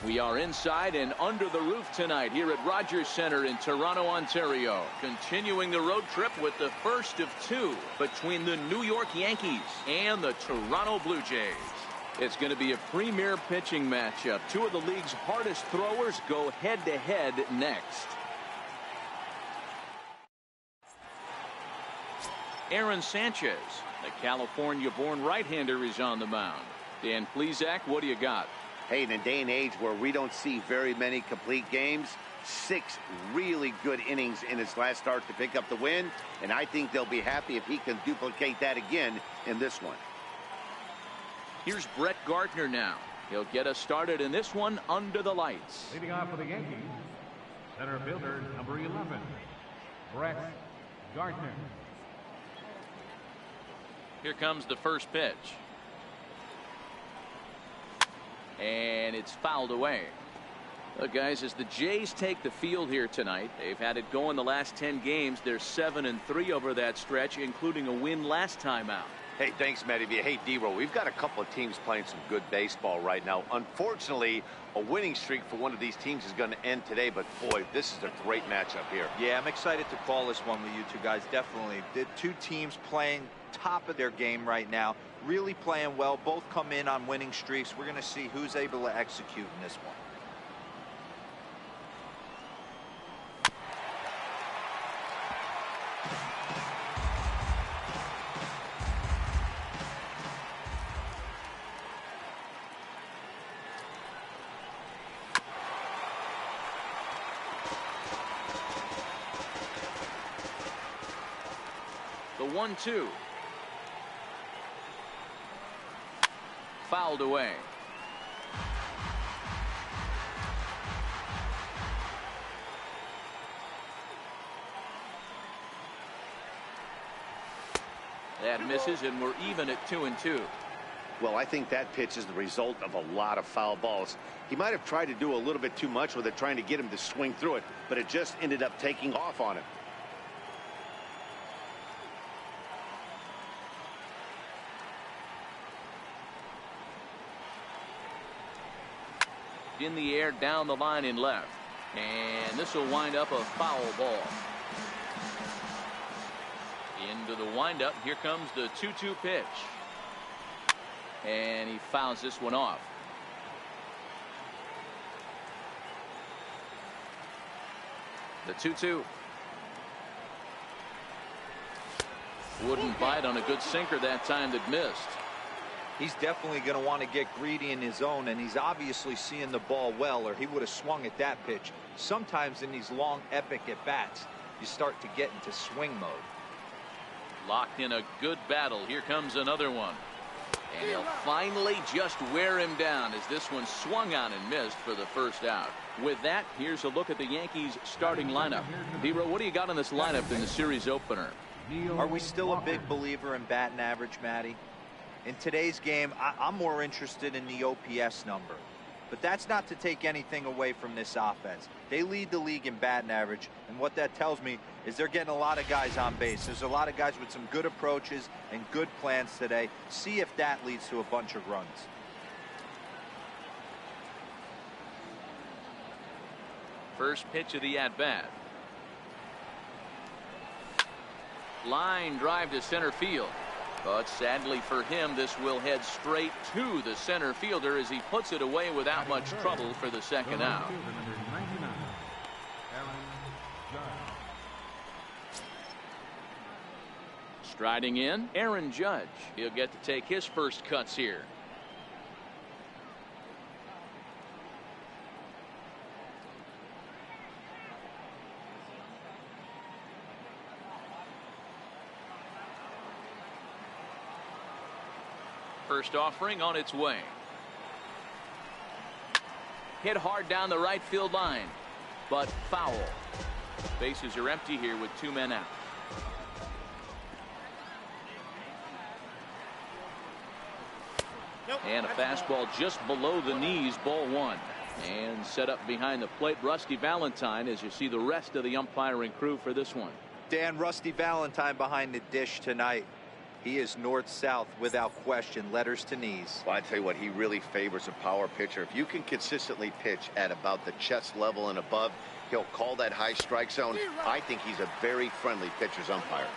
We are inside and under the roof tonight here at Rogers Centre in Toronto, Ontario. Continuing the road trip with the first of two between the New York Yankees and the Toronto Blue Jays. It's going to be a premier pitching matchup. Two of the league's hardest throwers go head-to-head next. Aaron Sanchez, the California-born right-hander, is on the mound. Dan Plesac, what do you got? Hey, in a day and age where we don't see very many complete games, 6 really good innings in his last start to pick up the win, and I think they'll be happy if he can duplicate that again in this one. Here's Brett Gardner now. He'll get us started in this one under the lights. Leading off for the Yankees, center fielder number 11, Brett Gardner. Here comes the first pitch. And it's fouled away. Look, guys, as the Jays take the field here tonight, they've had it going the last 10 games. They're 7-3 over that stretch, including a win last time out. Hey, thanks, Matty. Hey, D-Roll, we've got a couple of teams playing some good baseball right now. Unfortunately, a winning streak for one of these teams is going to end today, but boy, this is a great matchup here. Yeah, I'm excited to call this one with you two guys, definitely. The two teams playing top of their game right now, really playing well, both come in on winning streaks. We're going to see who's able to execute in this one. The 1-2. Fouled away. That misses, and we're even at 2-2. Well, I think that pitch is the result of a lot of foul balls. He might have tried to do a little bit too much with it, trying to get him to swing through it, but it just ended up taking off on him. In the air, down the line in left, and this will wind up a foul ball. Into the windup. Here comes the 2-2 pitch, and he fouls this one off. The 2-2 wouldn't bite on a good sinker that time that missed. He's definitely going to want to get greedy in his own, and he's obviously seeing the ball well, or he would have swung at that pitch. Sometimes in these long, epic at-bats, you start to get into swing mode. Locked in a good battle. Here comes another one. And he'll finally just wear him down as this one swung on and missed for the first out. With that, here's a look at the Yankees starting lineup. Dero, what do you got in this lineup in the series opener? Are we still a big believer in batting average, Matty? In today's game, I'm more interested in the OPS number. But that's not to take anything away from this offense. They lead the league in batting average, and what that tells me is they're getting a lot of guys on base. There's a lot of guys with some good approaches and good plans today. See if that leads to a bunch of runs. First pitch of the at-bat. Line drive to center field. But sadly for him, this will head straight to the center fielder as he puts it away without much trouble for the second out. Striding in, Aaron Judge. He'll get to take his first cuts here. First offering on its way. Hit hard down the right field line, but foul. Bases are empty here with 2 men out. And a fastball just below the knees, ball 1. And set up behind the plate, Rusty Valentine, as you see the rest of the umpiring crew for this one. Dan, Rusty Valentine behind the dish tonight. He is north-south without question, letters to knees. Well, I tell you what, he really favors a power pitcher. If you can consistently pitch at about the chest level and above, he'll call that high strike zone. I think he's a very friendly pitcher's umpire.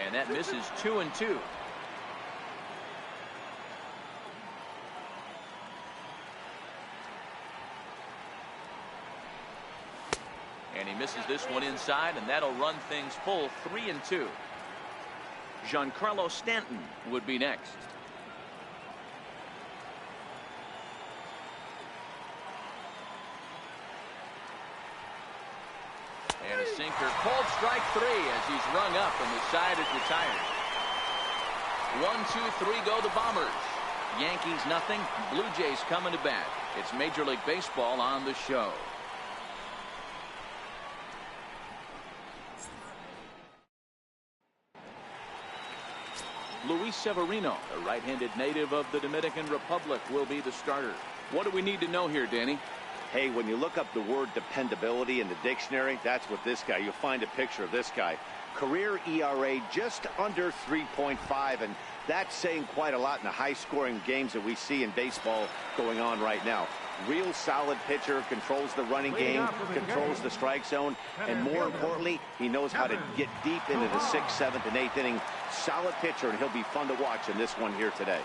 And that misses 2-2. And he misses this one inside, and that'll run things full 3-2. Giancarlo Stanton would be next. And a sinker, called strike 3 as he's rung up and the side is retired. 1-2-3 go the Bombers. Yankees nothing, Blue Jays coming to bat. It's Major League Baseball on the show. Luis Severino, a right-handed native of the Dominican Republic, will be the starter. What do we need to know here, Danny? Hey, when you look up the word dependability in the dictionary, that's what this guy, you'll find a picture of this guy. Career ERA just under 3.5, and that's saying quite a lot in the high-scoring games that we see in baseball going on right now. Real solid pitcher, controls the running game, controls the strike zone, and more importantly, he knows how to get deep into the 6th, 7th, and 8th inning. Solid pitcher, and he'll be fun to watch in this one here today.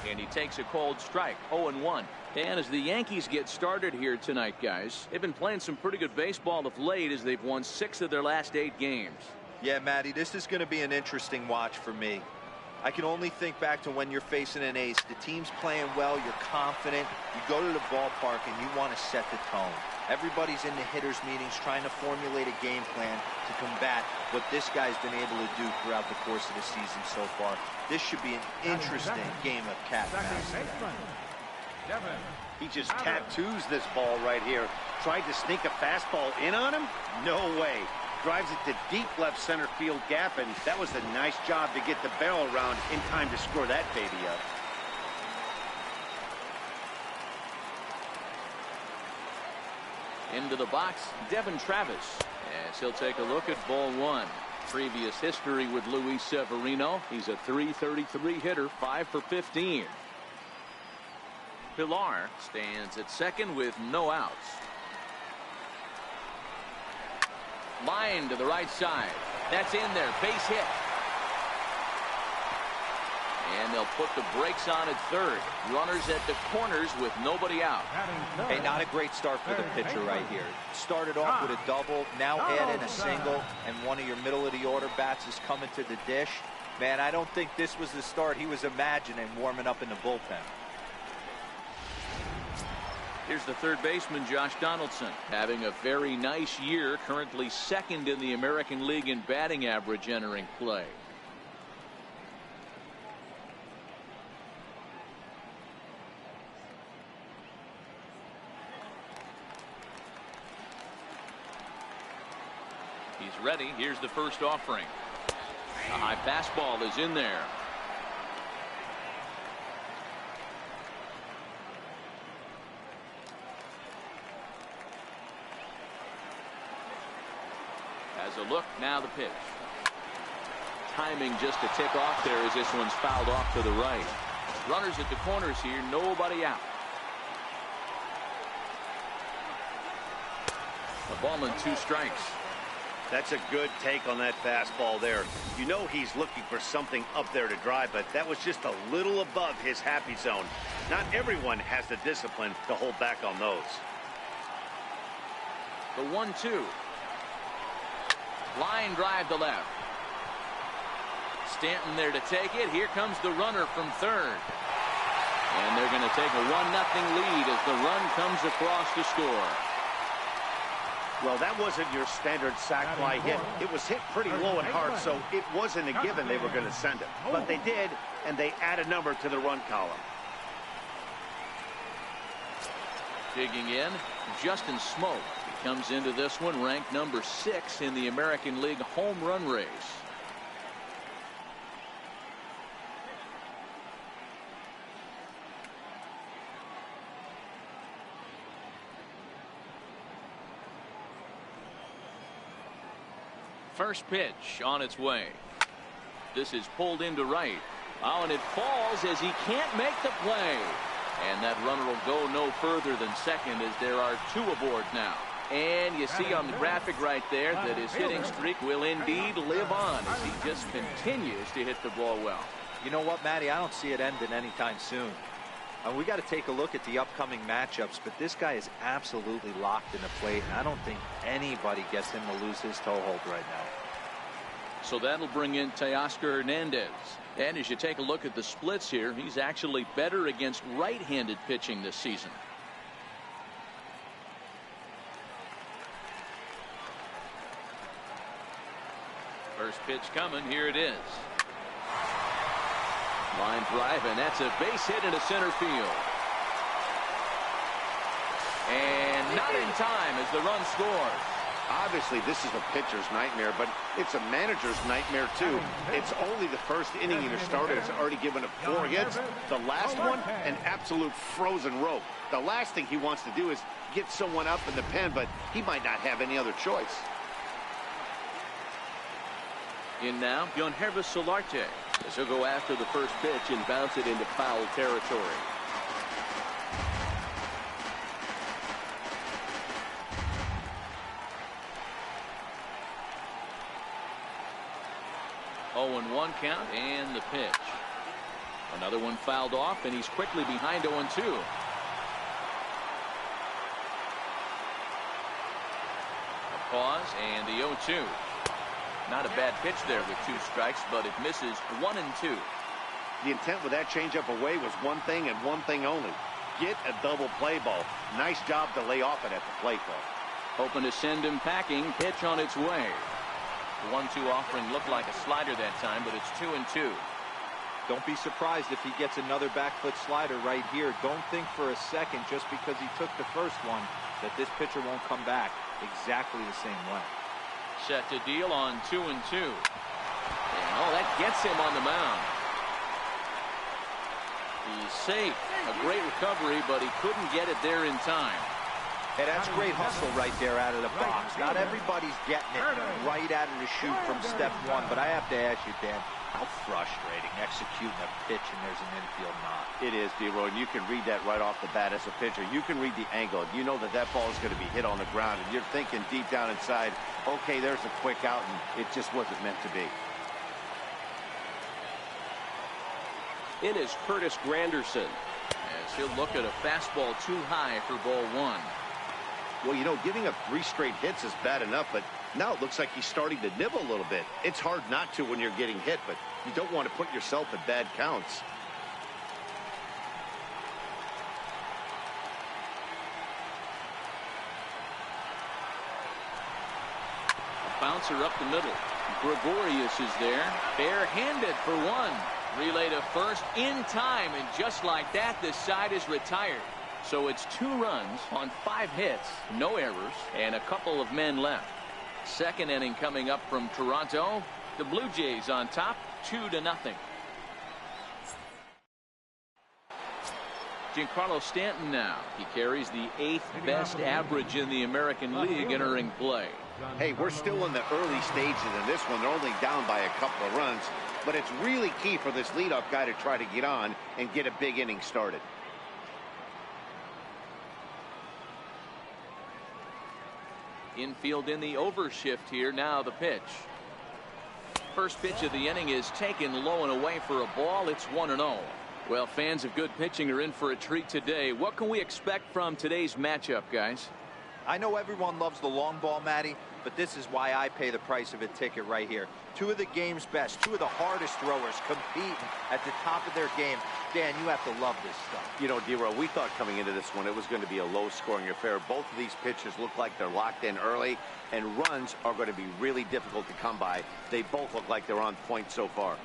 And he takes a cold strike, 0-1. And as the Yankees get started here tonight, guys, they've been playing some pretty good baseball of late as they've won 6 of their last 8 games. Yeah, Matty, this is going to be an interesting watch for me. I can only think back to when you're facing an ace. The team's playing well, you're confident, you go to the ballpark and you want to set the tone. Everybody's in the hitters' meetings trying to formulate a game plan to combat what this guy's been able to do throughout the course of the season so far. This should be an interesting game of cat and mouse. He just tattoos this ball right here. Tried to sneak a fastball in on him? No way. Drives it to deep left center field gap, and that was a nice job to get the barrel around in time to score that baby up. Into the box, Devin Travis, as he'll take a look at ball 1. Previous history with Luis Severino. He's a .333 hitter, 5 for 15. Pilar stands at second with no outs. Line to the right side. That's in there. Base hit. And they'll put the brakes on at third. Runners at the corners with nobody out. Hey, not a great start for the pitcher right here. Started off with a double, now add in a single, and one of your middle-of-the-order bats is coming to the dish. Man, I don't think this was the start he was imagining warming up in the bullpen. Here's the third baseman, Josh Donaldson, having a very nice year, currently second in the American League in batting average entering play. He's ready. Here's the first offering. A high fastball is in there. Has a look, now the pitch. Timing just to tick off there as this one's fouled off to the right. Runners at the corners here, nobody out. A ball and 2 strikes. That's a good take on that fastball there. You know he's looking for something up there to drive, but that was just a little above his happy zone. Not everyone has the discipline to hold back on those. The 1-2. Line drive to left. Stanton there to take it. Here comes the runner from third. And they're going to take a 1-0 lead as the run comes across to score. Well, that wasn't your standard sac fly hit. It was hit pretty low and hard, so it wasn't a given they were going to send it. But they did, and they add a number to the run column. Digging in, Justin Smoke. comes into this one ranked number 6 in the American League home run race. First pitch on its way. This is pulled into right. Oh, and it falls as he can't make the play. And that runner will go no further than second as there are 2 aboard now. And you see on the graphic right there that his hitting streak will indeed live on as he just continues to hit the ball well. You know what, Matty? I don't see it ending anytime soon. We got to take a look at the upcoming matchups, but this guy is absolutely locked in the plate, and I don't think anybody gets him to lose his toehold right now. So that'll bring in Teoscar Hernandez. And as you take a look at the splits here, he's actually better against right-handed pitching this season. First pitch coming. Here it is. Line drive, and that's a base hit into center field. And not in time as the run scores. Obviously, this is a pitcher's nightmare, but it's a manager's nightmare, too. It's only the first inning and the starter has already given up 4 hits. The last one, an absolute frozen rope. The last thing he wants to do is get someone up in the pen, but he might not have any other choice. In now, Yonhervis Solarte. As he'll go after the first pitch and bounce it into foul territory. Oh, and 1 count, and the pitch. Another one fouled off, and he's quickly behind 0-2. A pause, and the 0-2. Not a bad pitch there with 2 strikes, but it misses 1 and 2. The intent with that changeup away was one thing and one thing only. Get a double play ball. Nice job to lay off it at the plate, though. Hoping to send him packing. Pitch on its way. The 1-2 offering looked like a slider that time, but it's 2 and 2. Don't be surprised if he gets another back foot slider right here. Don't think for a second, just because he took the first one, that this pitcher won't come back exactly the same way. Set to deal on 2 and 2. And, oh, that gets him on the mound. He's safe. A great recovery, but he couldn't get it there in time. Hey, that's great hustle right there out of the box. Not everybody's getting it right out of the chute from step 1, but I have to ask you, Dan, how frustrating executing a pitch and there's an infield knock. It is, D-Roy, and you can read that right off the bat as a pitcher. You can read the angle. You know that that ball is going to be hit on the ground, and you're thinking deep down inside, okay, there's a quick out, and it just wasn't meant to be. It is Curtis Granderson as he'll look at a fastball too high for ball 1. Well, you know, giving up 3 straight hits is bad enough, but now it looks like he's starting to nibble a little bit. It's hard not to when you're getting hit, but you don't want to put yourself at bad counts. A bouncer up the middle. Gregorius is there, barehanded for 1. Relay to first in time, and just like that, this side is retired. So it's 2 runs on 5 hits, no errors, and a couple of men left. Second inning coming up from Toronto. The Blue Jays on top, 2-0. Giancarlo Stanton now. He carries the 8th best average in the American League entering play. Hey, we're still in the early stages of this one. They're only down by a couple of runs, but it's really key for this leadoff guy to try to get on and get a big inning started. Infield in the overshift here. Now the pitch. First pitch of the inning is taken low and away for a ball. It's 1-0. Well, fans of good pitching are in for a treat today. What can we expect from today's matchup, guys? I know everyone loves the long ball, Matty, but this is why I pay the price of a ticket right here. 2 of the game's best, 2 of the hardest throwers competing at the top of their game. Dan, you have to love this stuff. You know, D-Roy, we thought coming into this one it was going to be a low-scoring affair. Both of these pitchers look like they're locked in early, and runs are going to be really difficult to come by. They both look like they're on point so far.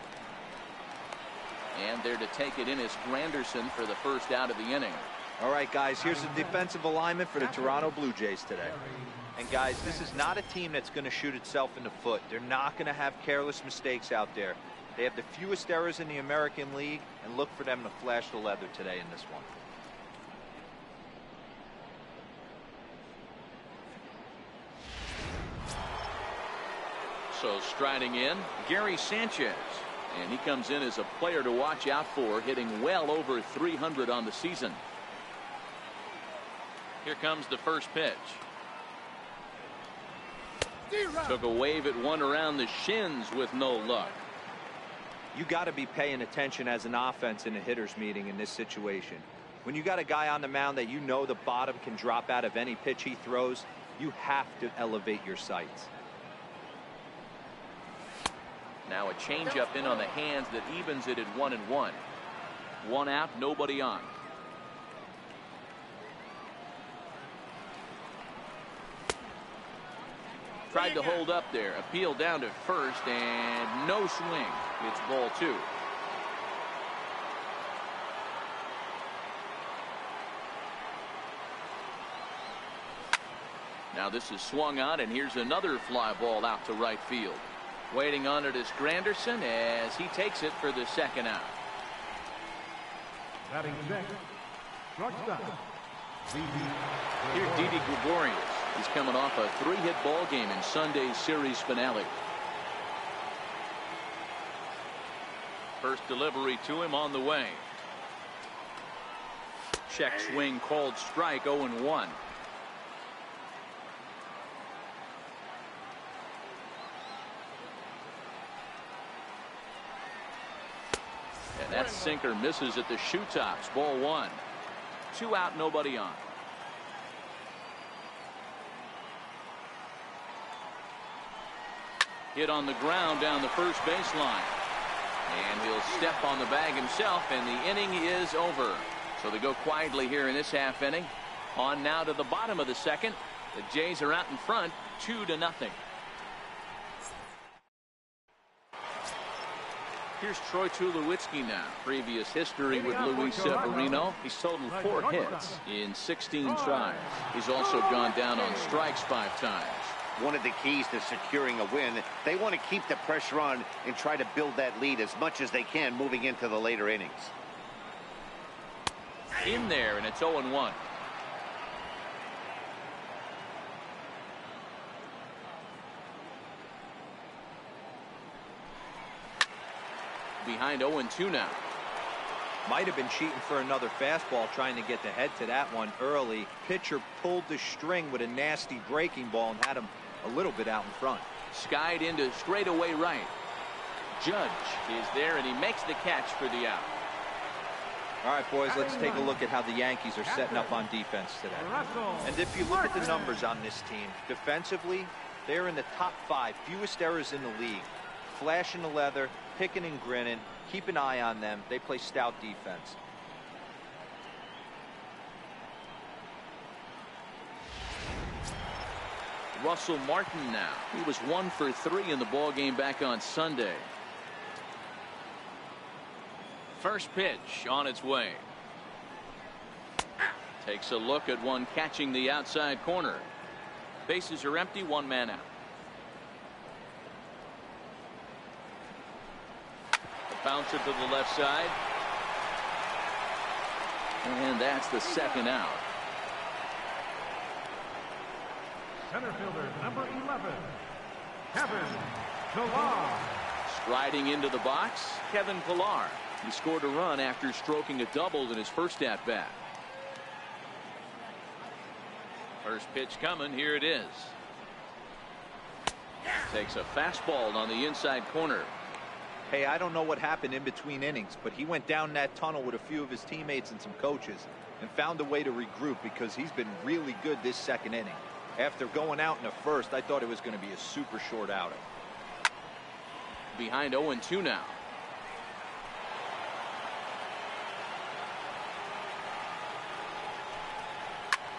And there to take it in is Granderson for the first out of the inning. All right, guys, here's the defensive alignment for the Toronto Blue Jays today. And, guys, this is not a team that's going to shoot itself in the foot. They're not going to have careless mistakes out there. They have the fewest errors in the American League, and look for them to flash the leather today in this one. So striding in, Gary Sanchez. And he comes in as a player to watch out for, hitting well over 300 on the season. Here comes the first pitch. Took a wave at one around the shins with no luck. You got to be paying attention as an offense in a hitter's meeting in this situation. When you got a guy on the mound that you know the bottom can drop out of any pitch he throws, you have to elevate your sights. Now a changeup in on the hands that evens it at 1-1. One out, nobody on. Tried to hold up there. Appeal down to first and no swing. It's ball 2. Now this is swung on, and here's another fly ball out to right field. Waiting on it is Granderson as he takes it for the second out. Batting second, shortstop. Here's Didi Gregorius. He's coming off a 3-hit ball game in Sunday's series finale. First delivery to him on the way. Check swing called strike, 0-1. And that sinker misses at the shoe tops. Ball 1. 2 out, nobody on. Hit on the ground down the first baseline. And he'll step on the bag himself, and the inning is over. So they go quietly here in this half inning. On now to the bottom of the second. The Jays are out in front, 2-0. Here's Troy Tulowitzki now. Previous history with Luis Severino. He's totaled 4 hits in 16 tries. He's also gone down on strikes 5 times. One of the keys to securing a win, they want to keep the pressure on and try to build that lead as much as they can moving into the later innings. In there, and it's 0-1. Behind 0-2 now. Might have been cheating for another fastball, trying to get the head to that one early. Pitcher pulled the string with a nasty breaking ball and had him a little bit out in front. Skied into straightaway right. Judge is there, and he makes the catch for the out. All right, boys, let's take a look at how the Yankees are setting up on defense today. And if you look at the numbers on this team, defensively, they're in the top 5 fewest errors in the league. Flashing the leather, picking and grinning. Keep an eye on them. They play stout defense. Russell Martin now. He was 1 for 3 in the ball game back on Sunday. First pitch on its way. Takes a look at one catching the outside corner. Bases are empty, 1 man out. Bouncer to the left side. And that's the second out. Center fielder, number 11, Kevin Pillar. Striding into the box, Kevin Pillar. He scored a run after stroking a double in his first at-bat. First pitch coming, here it is. Takes a fastball on the inside corner. Hey, I don't know what happened in between innings, but he went down that tunnel with a few of his teammates and some coaches and found a way to regroup, because he's been really good this second inning. After going out in the first, I thought it was going to be a super short outing. Behind 0-2 now.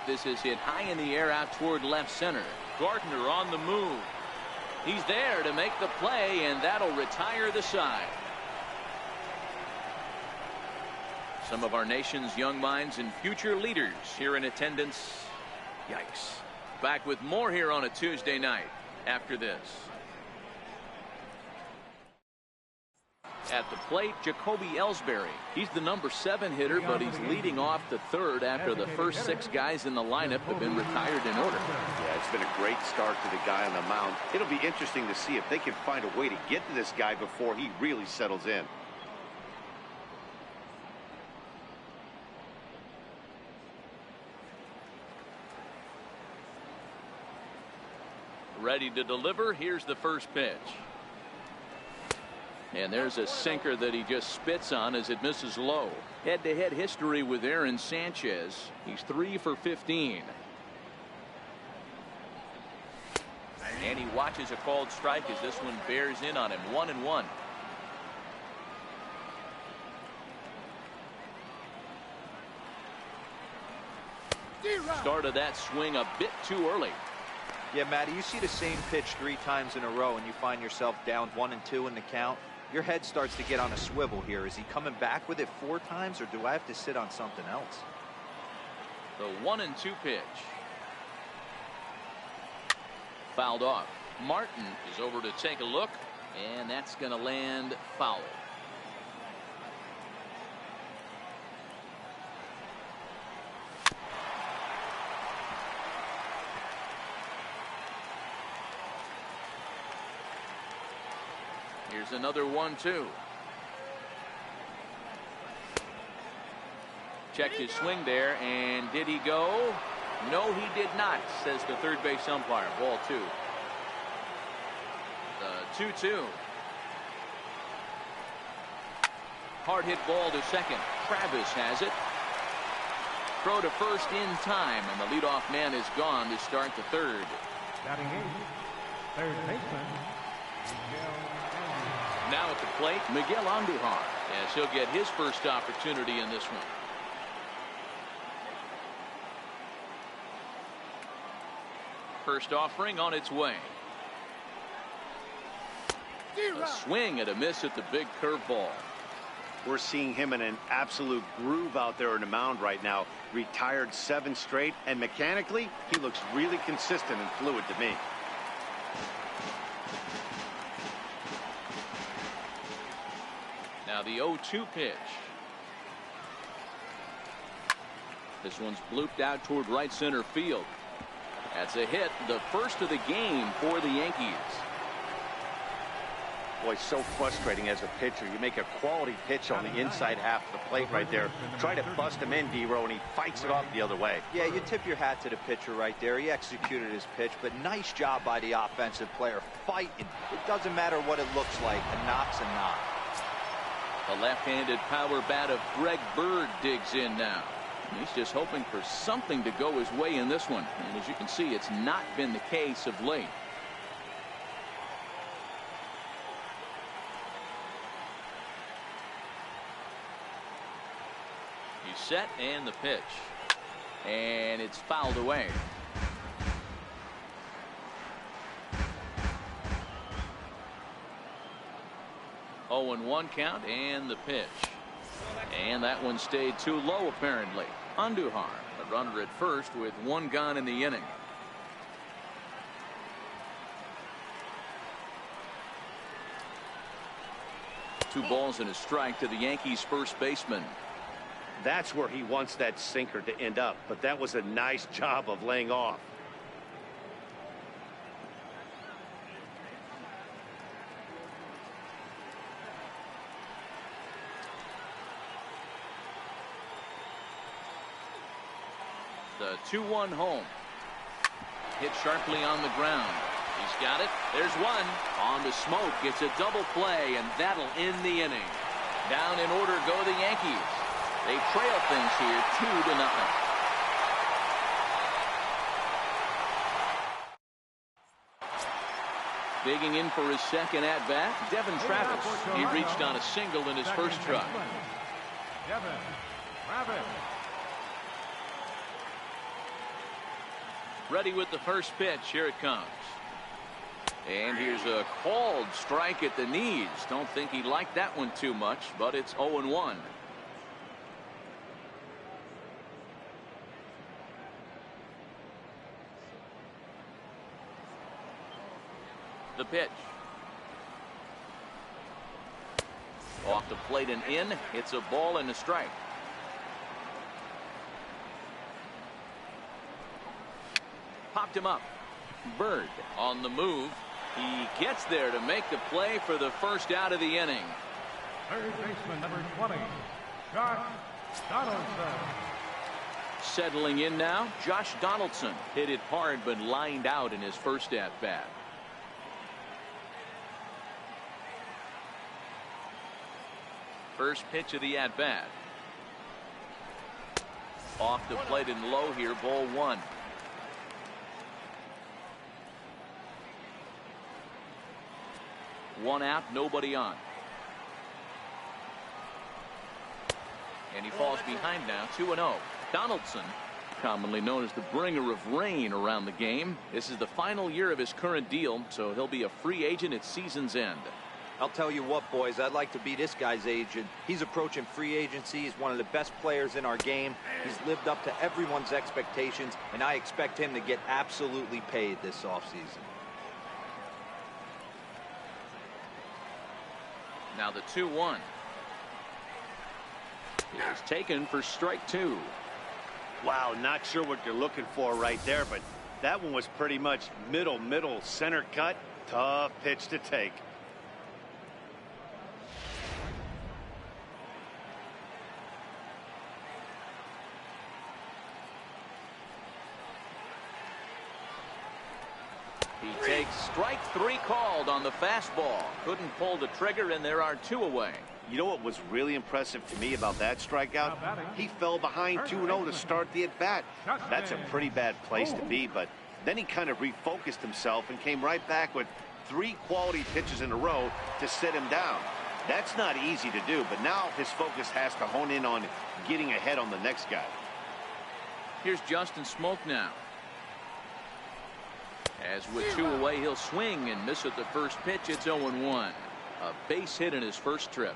This is hit high in the air out toward left center. Gardner on the move. He's there to make the play, and that'll retire the side. Some of our nation's young minds and future leaders here in attendance. Yikes. Back with more here on a Tuesday night after this. At the plate, Jacoby Ellsbury. He's the number 7 hitter, but he's leading off the third after the first 6 guys in the lineup have been retired in order. Yeah, it's been a great start to the guy on the mound. It'll be interesting to see if they can find a way to get to this guy before he really settles in. Ready to deliver. Here's the first pitch. And there's a sinker that he just spits on as it misses low. Head-to-head history with Aaron Sanchez. He's 3 for 15. And he watches a called strike as this one bears in on him. 1-1. Started that swing a bit too early. Yeah, Matty, you see the same pitch 3 times in a row and you find yourself down 1-2 in the count. Your head starts to get on a swivel here. Is he coming back with it 4 times, or do I have to sit on something else? The 1-2 pitch. Fouled off. Martin is over to take a look, and that's going to land foul. Here's another 1-2. Checked his swing there, and did he go? No, he did not, says the third base umpire. Ball 2. The 2-2. Hard hit ball to second. Travis has it. Throw to first in time, and the leadoff man is gone to start the third. Batting 8, third baseman. Now at the plate, Miguel Andujar, as he'll get his first opportunity in this one. First offering on its way. A swing and a miss at the big curveball. We're seeing him in an absolute groove out there in the mound right now. Retired 7 straight, and mechanically, he looks really consistent and fluid to me. Now the 0-2 pitch. This one's blooped out toward right center field. That's a hit, the first of the game for the Yankees. Boy, so frustrating as a pitcher. You make a quality pitch on the inside half of the plate right there. Try to bust him in, D-Row, and he fights it off the other way. Yeah, you tip your hat to the pitcher right there. He executed his pitch, but nice job by the offensive player fighting. It doesn't matter what it looks like. A knock's a knock. The left-handed power bat of Greg Bird digs in now. He's just hoping for something to go his way in this one. And as you can see, it's not been the case of late. He's set, and the pitch. And it's fouled away. Oh, and 1 count, and the pitch. And that one stayed too low, apparently. Andujar, a runner at first with 1 gone in the inning. Two balls and a strike to the Yankees' first baseman. That's where he wants that sinker to end up, but that was a nice job of laying off. The 2-1 home. Hit sharply on the ground. He's got it. There's one. On to Smoke. It's a double play, and that'll end the inning. Down in order go the Yankees. They trail things here 2-0. Digging in for his second at-bat, Devin Travis. He reached on a single in his first try. Devin Travis. Ready with the first pitch. Here it comes. And here's a called strike at the knees. Don't think he liked that one too much, but it's 0-1. The pitch. Off the plate and in. It's a ball and a strike. Popped him up. Bird on the move. He gets there to make the play for the first out of the inning. Third baseman, number 20, Josh Donaldson. Settling in now, Josh Donaldson hit it hard but lined out in his first at-bat. First pitch of the at-bat. Off the plate and low here, ball one. One out, nobody on. And he falls behind now, 2-0. Donaldson, commonly known as the bringer of rain around the game. This is the final year of his current deal, so he'll be a free agent at season's end. I'll tell you what, boys, I'd like to be this guy's agent. He's approaching free agency. He's one of the best players in our game. He's lived up to everyone's expectations, and I expect him to get absolutely paid this offseason. Now the 2-1. He's taken for strike two. Wow, not sure what you're looking for right there, but that one was pretty much middle center cut. Tough pitch to take. He takes strike three called on the fastball. Couldn't pull the trigger, and there are two away. You know what was really impressive to me about that strikeout? He fell behind 2-0 to start the at-bat. That's a pretty bad place to be, but then he kind of refocused himself and came right back with 3 quality pitches in a row to sit him down. That's not easy to do, but now his focus has to hone in on getting ahead on the next guy. Here's Justin Smoke now. As with 2 away, he'll swing and miss at the first pitch. It's 0-1. A base hit in his first trip.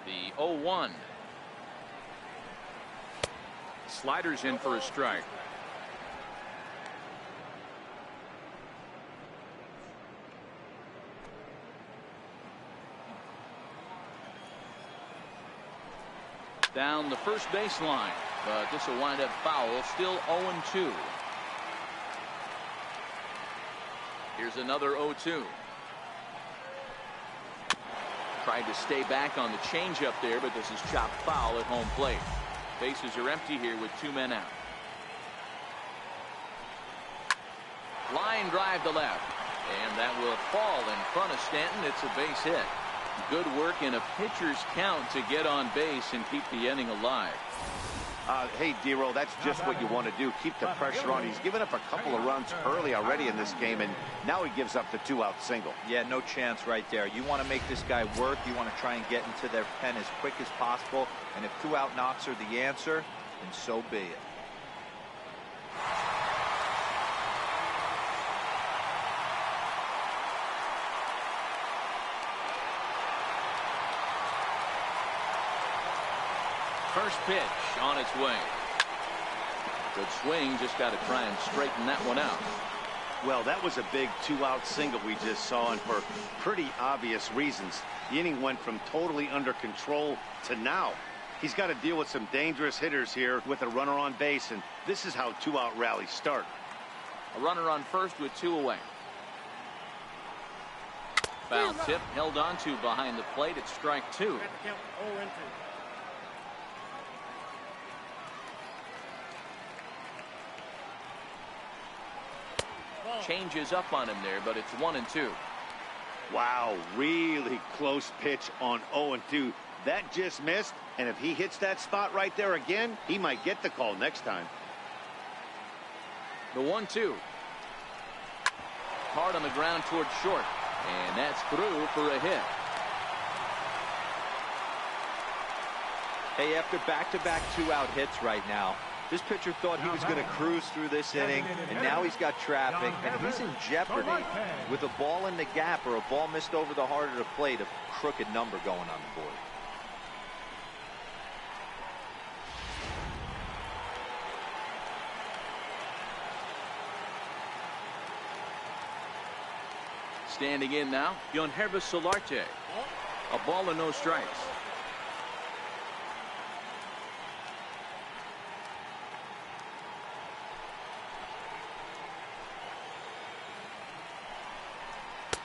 The 0-1. Sliders in for a strike. Down the first baseline, but this will wind up foul. Still 0-2. Here's another 0-2. Tried to stay back on the changeup there, but this is chopped foul at home plate. Bases are empty here with 2 men out. Line drive to left, and that will fall in front of Stanton. It's a base hit. Good work in a pitcher's count to get on base and keep the inning alive. Hey, D-Roll, that's just what you want to do. Keep the pressure on. He's given up a couple of runs early already in this game, and now he gives up the 2-out single. Yeah, no chance right there. You want to make this guy work. You want to try and get into their pen as quick as possible. And if 2-out knocks are the answer, then so be it. First pitch on its way. Good swing, just got to try and straighten that one out. Well, that was a big 2-out single we just saw, and for pretty obvious reasons. The inning went from totally under control to now. He's got to deal with some dangerous hitters here with a runner on base, and this is how 2-out rallies start. A runner on first with 2 away. Foul tip held on to behind the plate. It's strike 2. Changes up on him there, but it's 1-2. Wow, really close pitch on 0-2. That just missed, and if he hits that spot right there again, he might get the call next time. The 1-2. Hard on the ground towards short, and that's through for a hit. Hey, after back-to-back 2-out hits right now, this pitcher thought he was going to cruise through this inning, and now he's got traffic, and he's in jeopardy with a ball in the gap or a ball missed over the heart of the plate, a crooked number going on the board. Standing in now, Yonhervis Solarte. A ball and no strikes.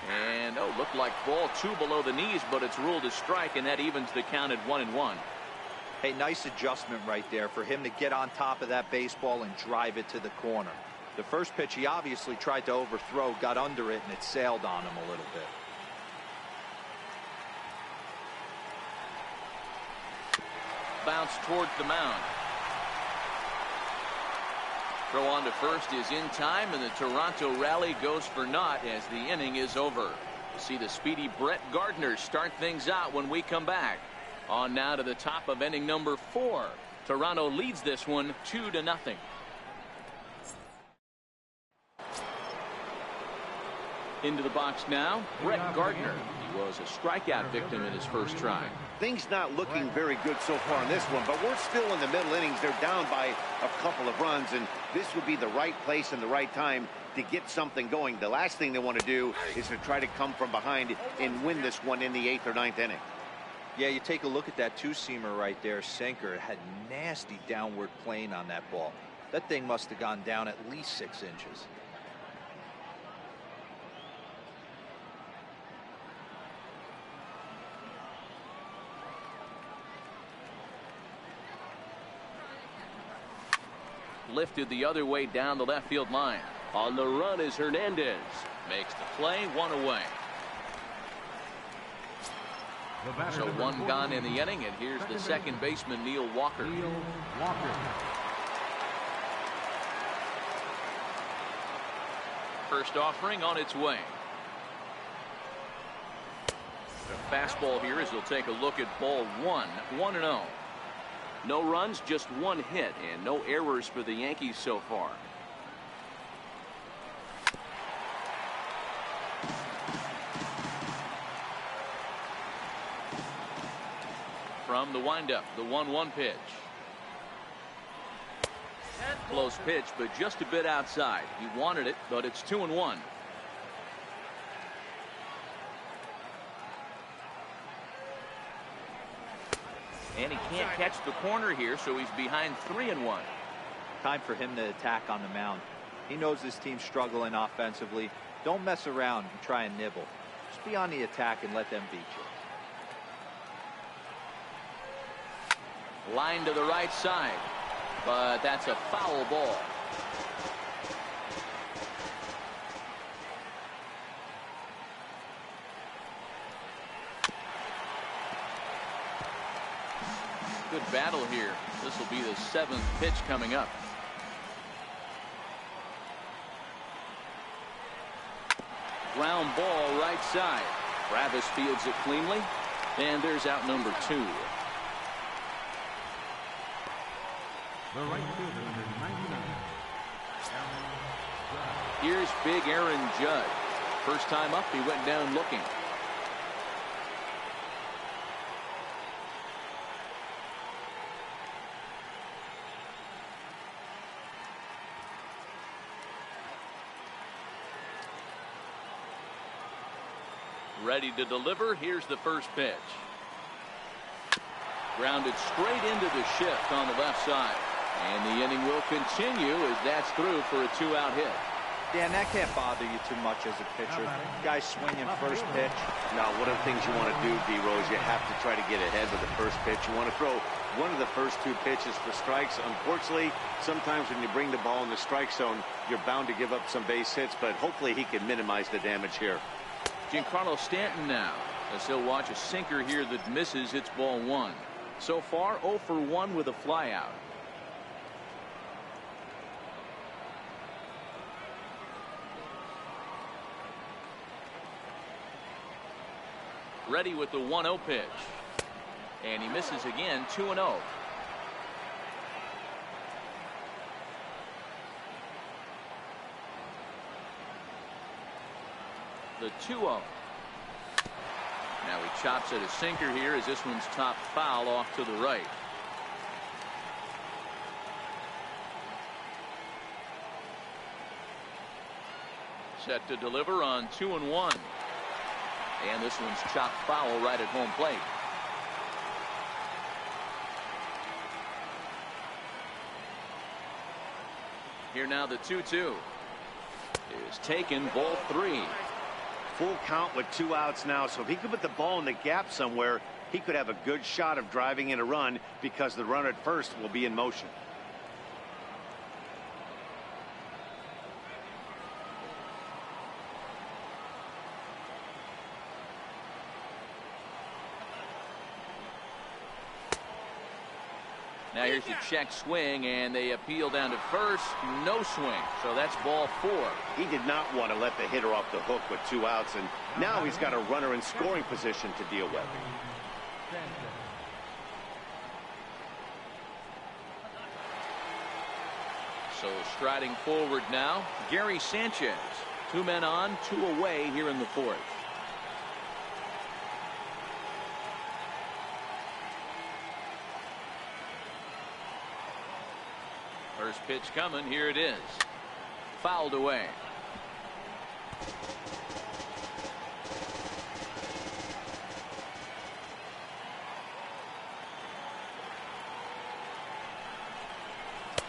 And looked like ball 2 below the knees, but it's ruled a strike, and that evens the count at 1-1. Hey, nice adjustment right there for him to get on top of that baseball and drive it to the corner. The first pitch he obviously tried to overthrow, got under it, and it sailed on him a little bit. Bounce towards the mound. Throw on to first is in time, and the Toronto rally goes for naught as the inning is over. We'll see the speedy Brett Gardner start things out when we come back. On now to the top of inning number 4. Toronto leads this one 2-0. Into the box now, Brett Gardner. He was a strikeout victim in his first try. Things not looking very good so far in this one, but we're still in the middle innings. They're down by a couple of runs, and this would be the right place and the right time to get something going. The last thing they want to do is to try to come from behind and win this one in the 8th or 9th inning. Yeah, you take a look at that two-seamer right there, sinker. It had nasty downward plane on that ball. That thing must have gone down at least 6 inches. Lifted the other way down the left field line. On the run is Hernandez. Makes the play, 1 away. So 1 gone in the inning, and here's the second baseman, Neil Walker. First offering on its way. The fastball here as he'll take a look at ball 1, 1-0. No runs, just 1 hit, and no errors for the Yankees so far. From the windup, the 1-1 pitch. Close pitch, but just a bit outside. He wanted it, but it's 2-1. And he can't catch the corner here, so he's behind 3-1. Time for him to attack on the mound. He knows this team's struggling offensively. Don't mess around and try and nibble. Just be on the attack and let them beat you. Line to the right side, but that's a foul ball. Good battle here. This will be the 7th pitch coming up. Ground ball right side. Travis fields it cleanly, and there's out number 2. The right fielder, number 99. Here's big Aaron Judge. First time up, he went down looking. Ready to deliver. Here's the first pitch. Grounded straight into the shift on the left side. And the inning will continue as that's through for a 2-out hit. Dan, that can't bother you too much as a pitcher. Guy swinging first pitch. Now, one of the things you want to do, D-Rose, you have to try to get ahead with the first pitch. You want to throw one of the first 2 pitches for strikes. Unfortunately, sometimes when you bring the ball in the strike zone, you're bound to give up some base hits, but hopefully he can minimize the damage here. Giancarlo Stanton now, as he'll watch a sinker here that misses. It's ball 1. So far, 0 for 1 with a flyout. Ready with the 1-0 pitch. And he misses again, 2-0. The 2-0. Now he chops at a sinker here as this one's top foul off to the right. Set to deliver on 2-1. And this one's chopped foul right at home plate. Here now the 2-2 is taken, ball 3. Full count with 2 outs now, so if he could put the ball in the gap somewhere, he could have a good shot of driving in a run because the runner at first will be in motion. Now here's the check swing, and they appeal down to first. No swing, so that's ball 4. He did not want to let the hitter off the hook with 2 outs, and now he's got a runner in scoring position to deal with. So striding forward now, Gary Sanchez. 2 men on, 2 away here in the 4th. First pitch coming. Here it is. Fouled away.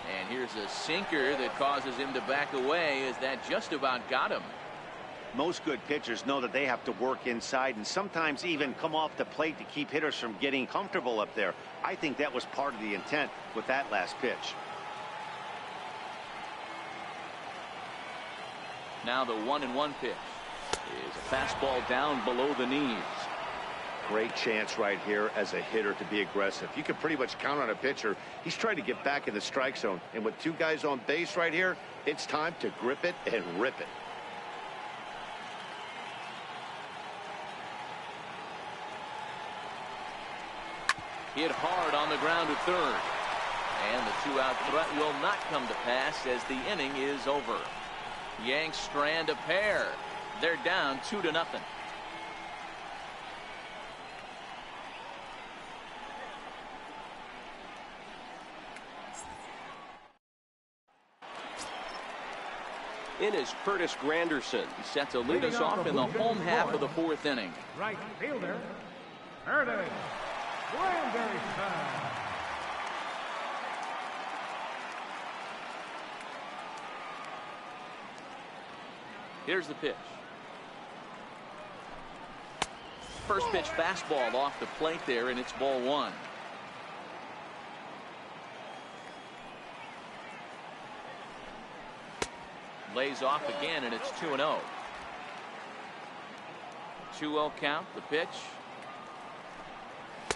And here's a sinker that causes him to back away, as that just about got him. Most good pitchers know that they have to work inside and sometimes even come off the plate to keep hitters from getting comfortable up there. I think that was part of the intent with that last pitch. Now the 1-1 pitch is a fastball down below the knees. Great chance right here as a hitter to be aggressive. You can pretty much count on a pitcher. He's trying to get back in the strike zone. And with 2 guys on base right here, it's time to grip it and rip it. Hit hard on the ground to third. And the 2-out threat will not come to pass as the inning is over. Yanks strand a pair. They're down 2-0. In is Curtis Granderson. He's set to lead us off in the home half of the 4th inning. Right fielder, Curtis Granderson. Here's the pitch. First pitch fastball off the plate there, and it's ball 1. Lays off again, and it's 2-0. 2-0 count. The pitch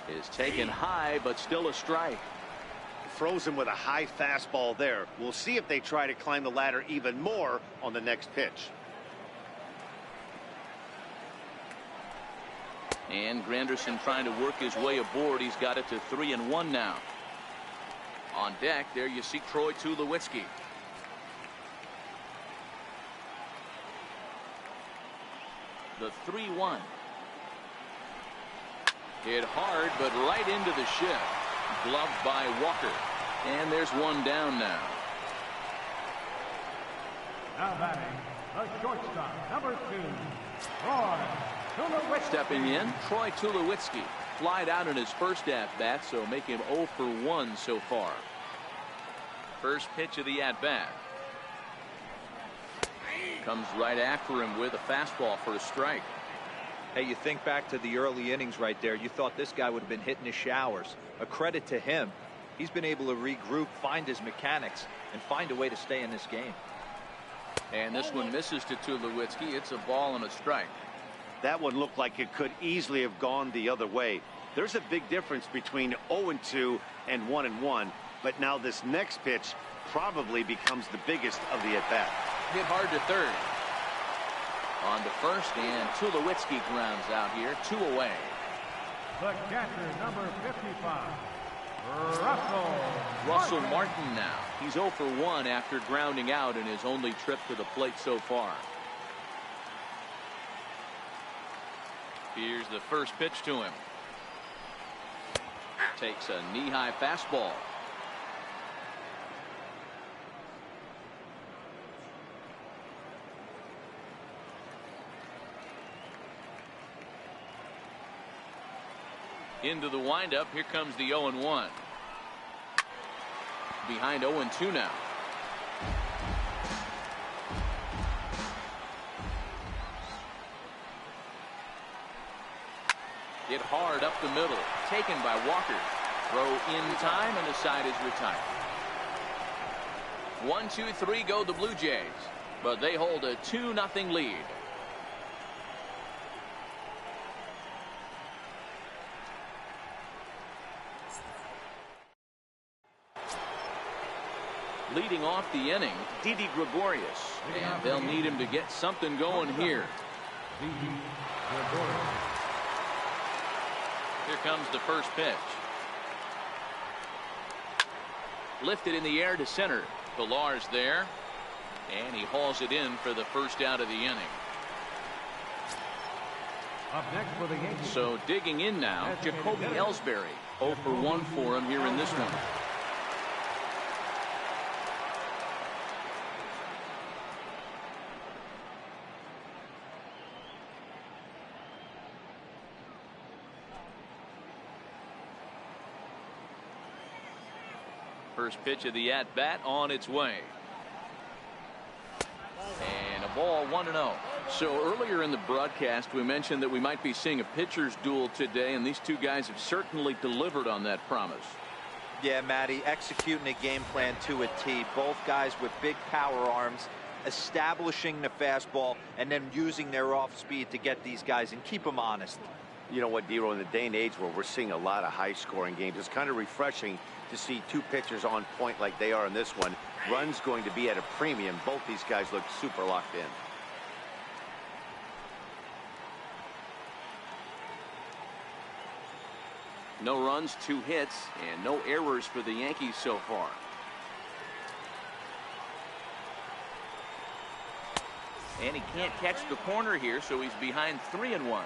is taken high, but still a strike. Frozen with a high fastball there. We'll see if they try to climb the ladder even more on the next pitch. And Granderson trying to work his way aboard. He's got it to 3-1 now. On deck, there you see Troy Tulowitzki. The 3-1. Hit hard, but right into the shift. Gloved by Walker. And there's one down now. Now batting, the shortstop, number 2, Troy Tulowitzki. Stepping in, Troy Tulowitzki. Flied out in his first at-bat, so make him 0 for 1 so far. First pitch of the at-bat. Comes right after him with a fastball for a strike. Hey, you think back to the early innings right there. You thought this guy would have been hitting his showers. A credit to him. He's been able to regroup, find his mechanics, and find a way to stay in this game. And this one misses to Tulowitzki. It's a ball and a strike. That one looked like it could easily have gone the other way. There's a big difference between 0-2 and 1-1. But now this next pitch probably becomes the biggest of the at-bat. Hit hard to third. On to first, and Tulowitzki grounds out here. 2 away. The catcher, number 55, Russell Martin now. He's 0 for 1 after grounding out in his only trip to the plate so far. Here's the first pitch to him. Takes a knee-high fastball. Into the windup. Here comes the 0-1. Behind 0-2 now. Hit hard up the middle. Taken by Walker. Throw in time, and the side is retired. 1-2-3 go the Blue Jays, but they hold a 2-0 lead. Leading off the inning, Didi Gregorius, and they'll need him to get something going here. Here comes the first pitch. Lifted in the air to center. Pillar's there, and he hauls it in for the first out of the inning. Up next for the Yankees. So digging in now, Jacoby Ellsbury. 0 for 1 for him here in this one. First pitch of the at-bat on its way. And a ball 1-0. So earlier in the broadcast, we mentioned that we might be seeing a pitcher's duel today, and these two guys have certainly delivered on that promise. Yeah, Matty, executing a game plan to a T. Both guys with big power arms, establishing the fastball, and then using their off-speed to get these guys and keep them honest. You know what, Dero, in the day and age where we're seeing a lot of high-scoring games, it's kind of refreshing to see two pitchers on point like they are in this one. Runs going to be at a premium. Both these guys look super locked in. No runs, 2 hits, and no errors for the Yankees so far. And he can't catch the corner here, so he's behind 3-1.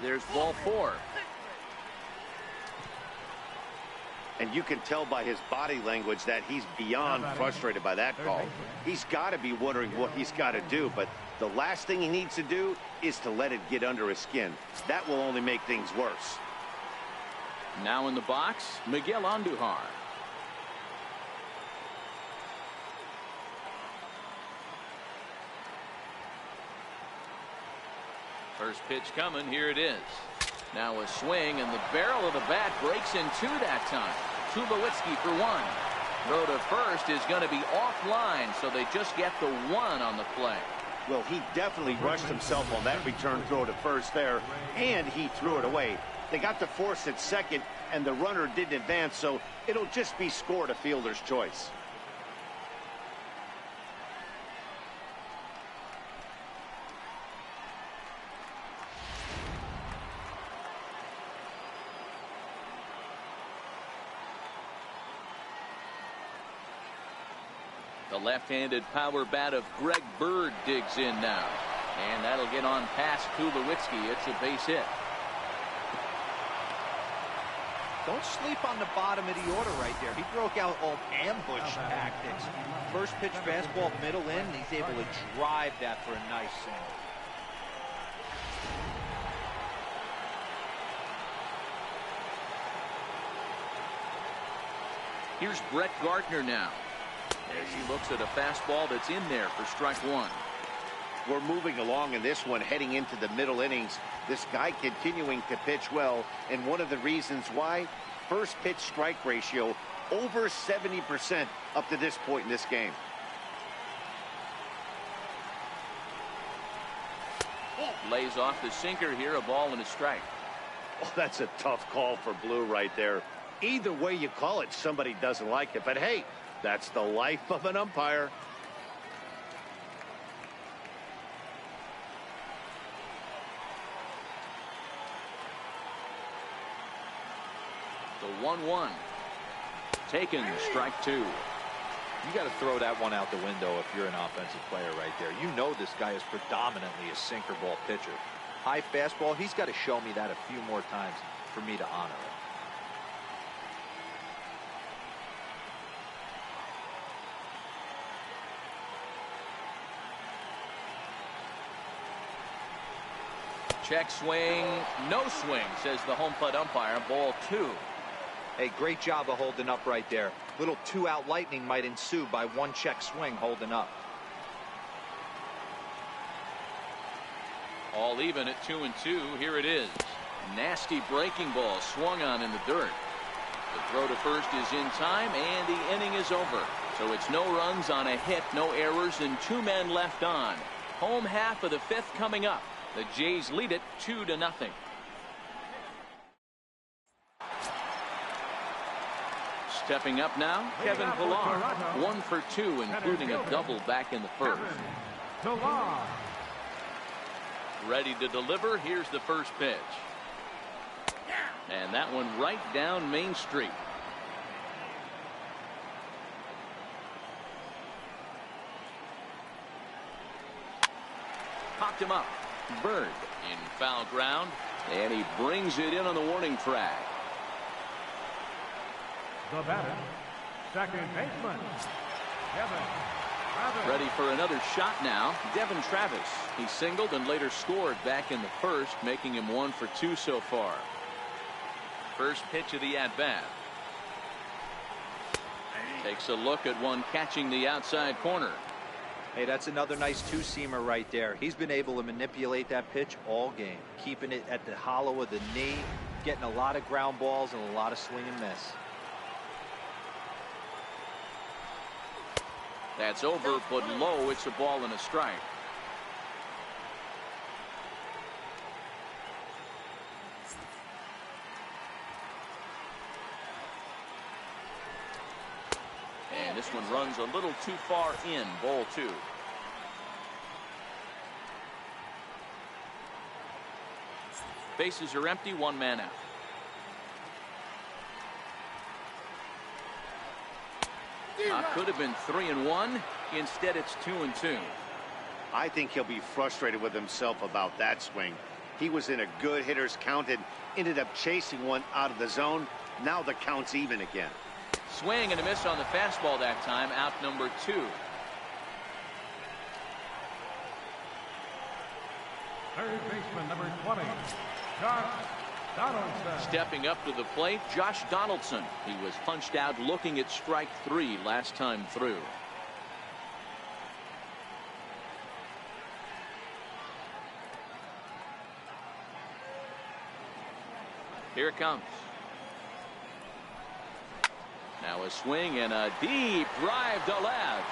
There's ball 4. And you can tell by his body language that he's beyond frustrated by that call. He's got to be wondering what he's got to do, but the last thing he needs to do is to let it get under his skin. That will only make things worse. Now in the box, Miguel Andujar. First pitch coming. Here it is. Now a swing, and the barrel of the bat breaks in 2 that time. Tulowitzki for 1. Throw to first is going to be offline, so they just get the 1 on the play. Well, he definitely rushed himself on that return throw to first there, and he threw it away. They got to force at second, and the runner didn't advance, so it'll just be scored a fielder's choice. The left-handed power bat of Greg Bird digs in now. And that'll get on past Tulowitzki. It's a base hit. Don't sleep on the bottom of the order right there. He broke out all ambush tactics. First pitch fastball middle in, and he's able to drive that for a nice single. Here's Brett Gardner now, as he looks at a fastball that's in there for strike 1. We're moving along in this one, heading into the middle innings. This guy continuing to pitch well, and one of the reasons why, first pitch strike ratio over 70% up to this point in this game. Lays off the sinker here, a ball and a strike. Oh, that's a tough call for Blue right there. Either way you call it, somebody doesn't like it, but hey, that's the life of an umpire. The 1-1. Taken, strike 2. You got to throw that one out the window if you're an offensive player right there. You know this guy is predominantly a sinker ball pitcher. High fastball, he's got to show me that a few more times for me to honor it. Check swing, no swing, says the home plate umpire. Ball 2. Hey, great job of holding up right there. Little 2-out lightning might ensue by one check swing holding up. All even at 2-2. Here it is. Nasty breaking ball swung on in the dirt. The throw to first is in time, and the inning is over. So it's no runs on a hit, no errors, and 2 men left on. Home half of the 5th coming up. The Jays lead it 2-0. Stepping up now, Kevin Pillar. 1 for 2, including a double back in the first. Ready to deliver. Here's the first pitch. And that one right down Main Street. Popped him up. Bird in foul ground, and he brings it in on the warning track. The batter, second baseman, Devin Travis. Ready for another shot now. Devin Travis. He singled and later scored back in the first, making him 1 for 2 so far. First pitch of the at-bat. Takes a look at one catching the outside corner. Hey, that's another nice two-seamer right there. He's been able to manipulate that pitch all game, keeping it at the hollow of the knee, getting a lot of ground balls and a lot of swing and miss. That's over, but low. It's a ball and a strike. And this one runs a little too far in. Ball 2. Bases are empty. 1 man out. Could have been 3-1. Instead, it's 2-2. I think he'll be frustrated with himself about that swing. He was in a good hitter's count and ended up chasing one out of the zone. Now the count's even again. Swing and a miss on the fastball that time. Out number 2. Third baseman, number 20, Josh Donaldson. Stepping up to the plate, Josh Donaldson. He was punched out looking at strike 3 last time through. Here it comes. Now a swing and a deep drive to left.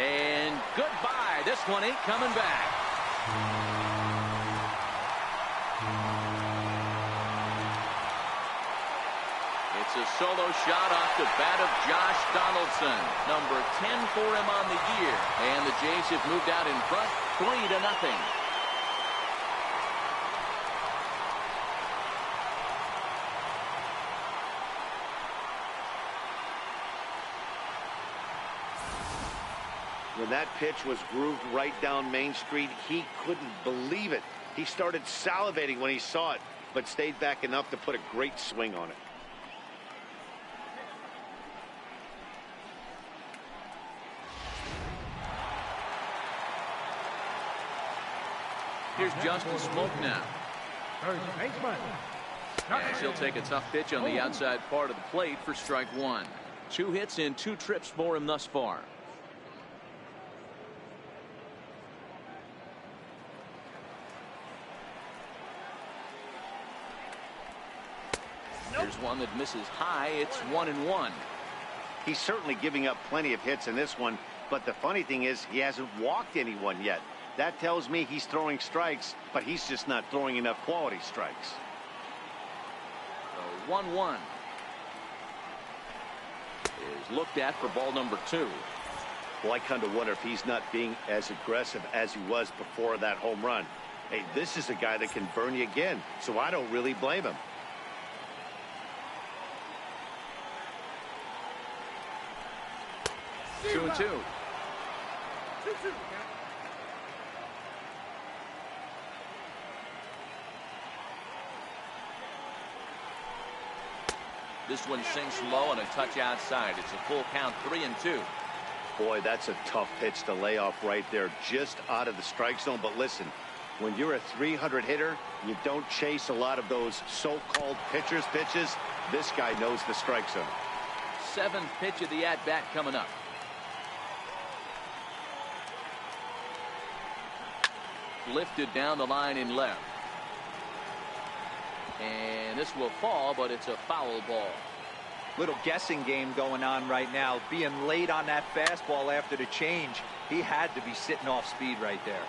And goodbye. This one ain't coming back. It's a solo shot off the bat of Josh Donaldson. Number 10 for him on the year. And the Jays have moved out in front 3-0. When that pitch was grooved right down Main Street, he couldn't believe it. He started salivating when he saw it, but stayed back enough to put a great swing on it. Here's Justin Smoke now. First baseman, As he'll take a tough pitch on the outside part of the plate for strike 1. 2 hits and 2 trips for him thus far. Here's one that misses high. It's 1-1. He's certainly giving up plenty of hits in this one, but the funny thing is he hasn't walked anyone yet. That tells me he's throwing strikes, but he's just not throwing enough quality strikes. So 1-1 is looked at for ball number 2. Well, I kind of wonder if he's not being as aggressive as he was before that home run. Hey, this is a guy that can burn you again, so I don't really blame him. Two and two. This one sinks low and a touch outside. It's a full count, 3-2. Boy, that's a tough pitch to lay off right there, just out of the strike zone. But listen, When you're a 300 hitter, you don't chase a lot of those so-called pitchers' pitches. This guy knows the strike zone. 7th pitch of the at-bat coming up. Lifted down the line in left. And this will fall, but it's a foul ball. Little guessing game going on right now. Being late on that fastball after the change, he had to be sitting off speed right there.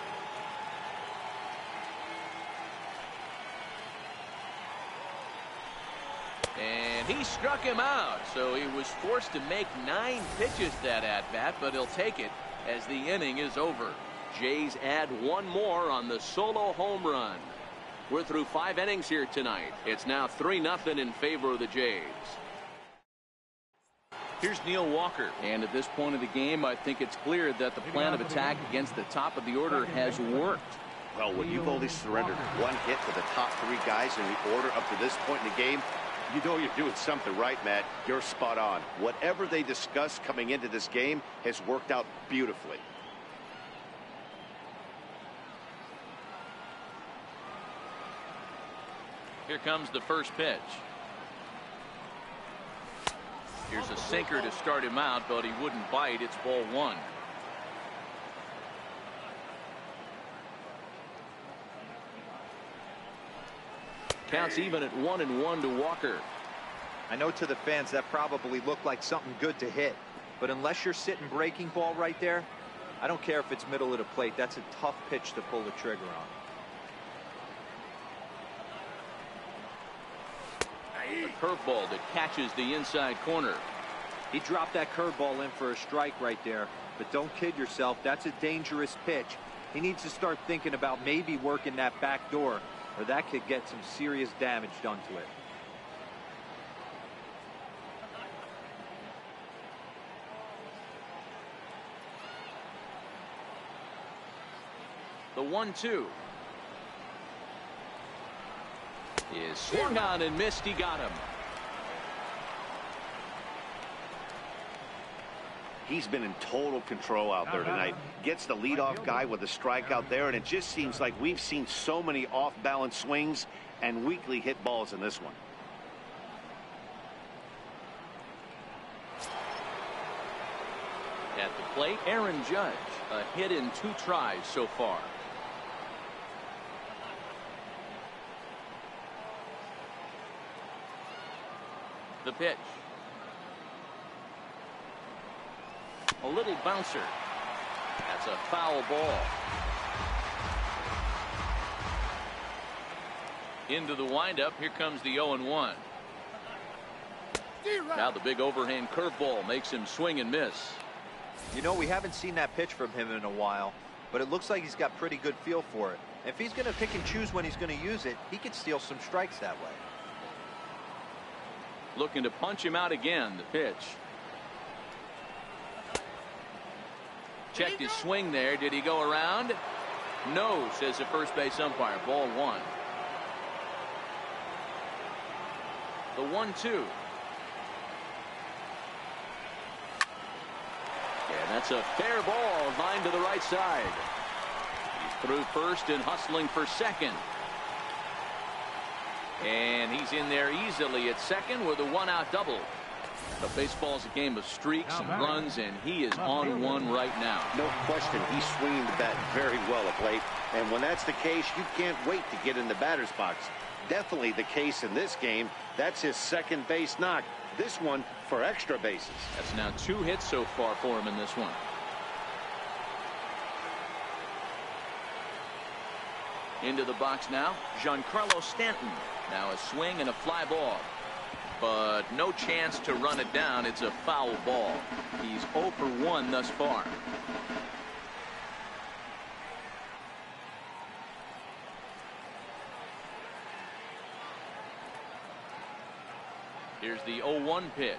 And he struck him out, so he was forced to make 9 pitches that at-bat, but he'll take it as the inning is over. Jays add 1 more on the solo home run. We're through 5 innings here tonight. It's now 3-0 in favor of the Jays. Here's Neil Walker. And at this point of the game, I think it's clear that the plan of attack against the top of the order has worked. Well, when you've only surrendered 1 hit to the top 3 guys in the order up to this point in the game, you know you're doing something right, Matt. You're spot on. Whatever they discussed coming into this game has worked out beautifully. Here comes the first pitch. Here's a sinker to start him out, but he wouldn't bite. It's ball 1. Counts even at 1-1 to Walker. I know to the fans that probably looked like something good to hit, but unless you're sitting breaking ball right there, I don't care if it's middle of the plate. That's a tough pitch to pull the trigger on. A curveball that catches the inside corner. He dropped that curveball in for a strike right there, but don't kid yourself. That's a dangerous pitch. He needs to start thinking about maybe working that back door, or that could get some serious damage done to it. The 1-2 is swung on and missed. He got him. He's been in total control out there tonight. Gets the leadoff guy with a strikeout there, and it just seems like we've seen so many off-balance swings and weakly hit balls in this one. At the plate, Aaron Judge, a hit in 2 tries so far. The pitch. A little bouncer. That's a foul ball. Into the windup. Here comes the 0-1. Now the big overhand curveball makes him swing and miss. You know, we haven't seen that pitch from him in a while, but it looks like he's got pretty good feel for it. If he's going to pick and choose when he's going to use it, he could steal some strikes that way. Looking to punch him out again. The pitch. Checked his swing there. Did he go around? No, says the first base umpire. Ball 1. The 1-2. Yeah, that's a fair ball. Line to the right side. He's through first and hustling for second. And he's in there easily at second with a 1-out double. But baseball's a game of streaks and runs, and he is on one right now. No question, he's swinging the bat very well of late. And when that's the case, you can't wait to get in the batter's box. Definitely the case in this game. That's his second base knock. This one for extra bases. That's now 2 hits so far for him in this one. Into the box now, Giancarlo Stanton. Now a swing and a fly ball. But no chance to run it down. It's a foul ball. He's 0 for 1 thus far. Here's the 0-1 pitch.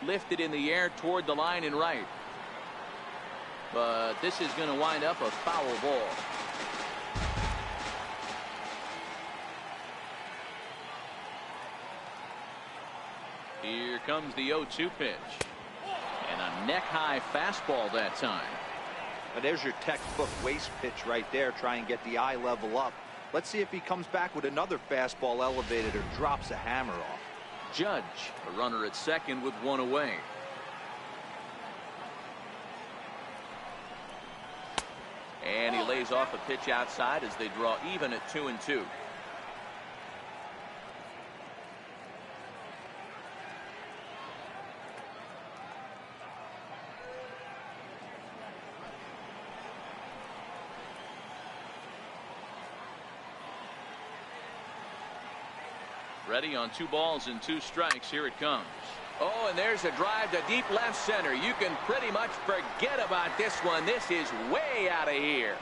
Lifted in the air toward the line and right. But this is going to wind up a foul ball. Here comes the 0-2 pitch. And a neck-high fastball that time. There's your textbook waste pitch right there. Try and get the eye level up. Let's see if he comes back with another fastball elevated or drops a hammer off. Judge, a runner at second with one away. And he lays off a pitch outside as they draw even at 2-2. Ready on 2 balls and 2 strikes. Here it comes. Oh, and there's a drive to deep left center. You can pretty much forget about this one. This is way out of here.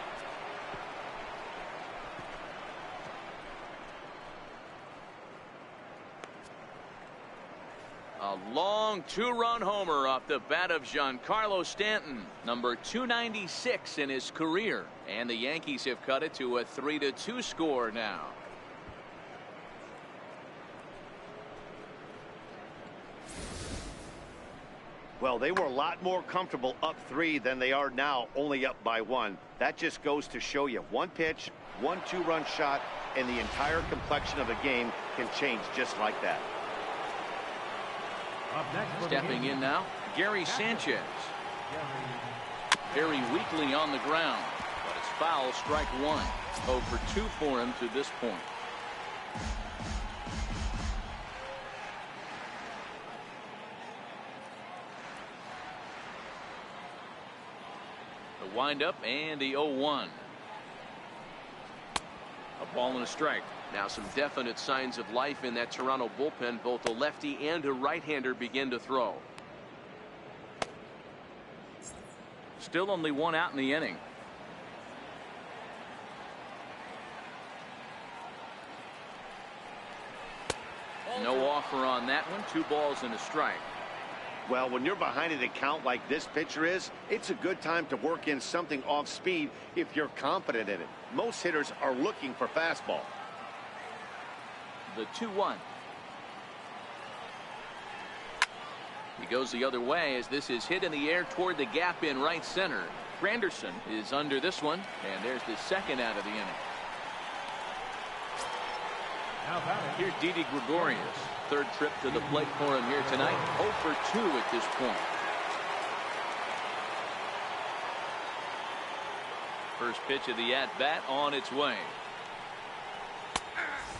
A long 2-run homer off the bat of Giancarlo Stanton, number 296 in his career. And the Yankees have cut it to a 3-2 score now. Well, they were a lot more comfortable up 3 than they are now, only up by 1. That just goes to show you, 1 pitch, 1 2-run shot, and the entire complexion of the game can change just like that. Stepping in now, Gary Sanchez. Very weakly on the ground, but it's foul, strike 1. 0 for 2 for him to this point. The windup and the 0-1. A ball and a strike. Now some definite signs of life in that Toronto bullpen. Both a lefty and a right-hander begin to throw. Still only 1 out in the inning. No offer on that one. 2 balls and a strike. Well, when you're behind an account like this pitcher is, it's a good time to work in something off speed if you're confident in it. Most hitters are looking for fastball. The 2-1. He goes the other way as this is hit in the air toward the gap in right center. Granderson is under this one, and there's the 2nd out of the inning. Here's Didi Gregorius. 3rd trip to the plate for him here tonight. 0 for 2 at this point. First pitch of the at-bat on its way.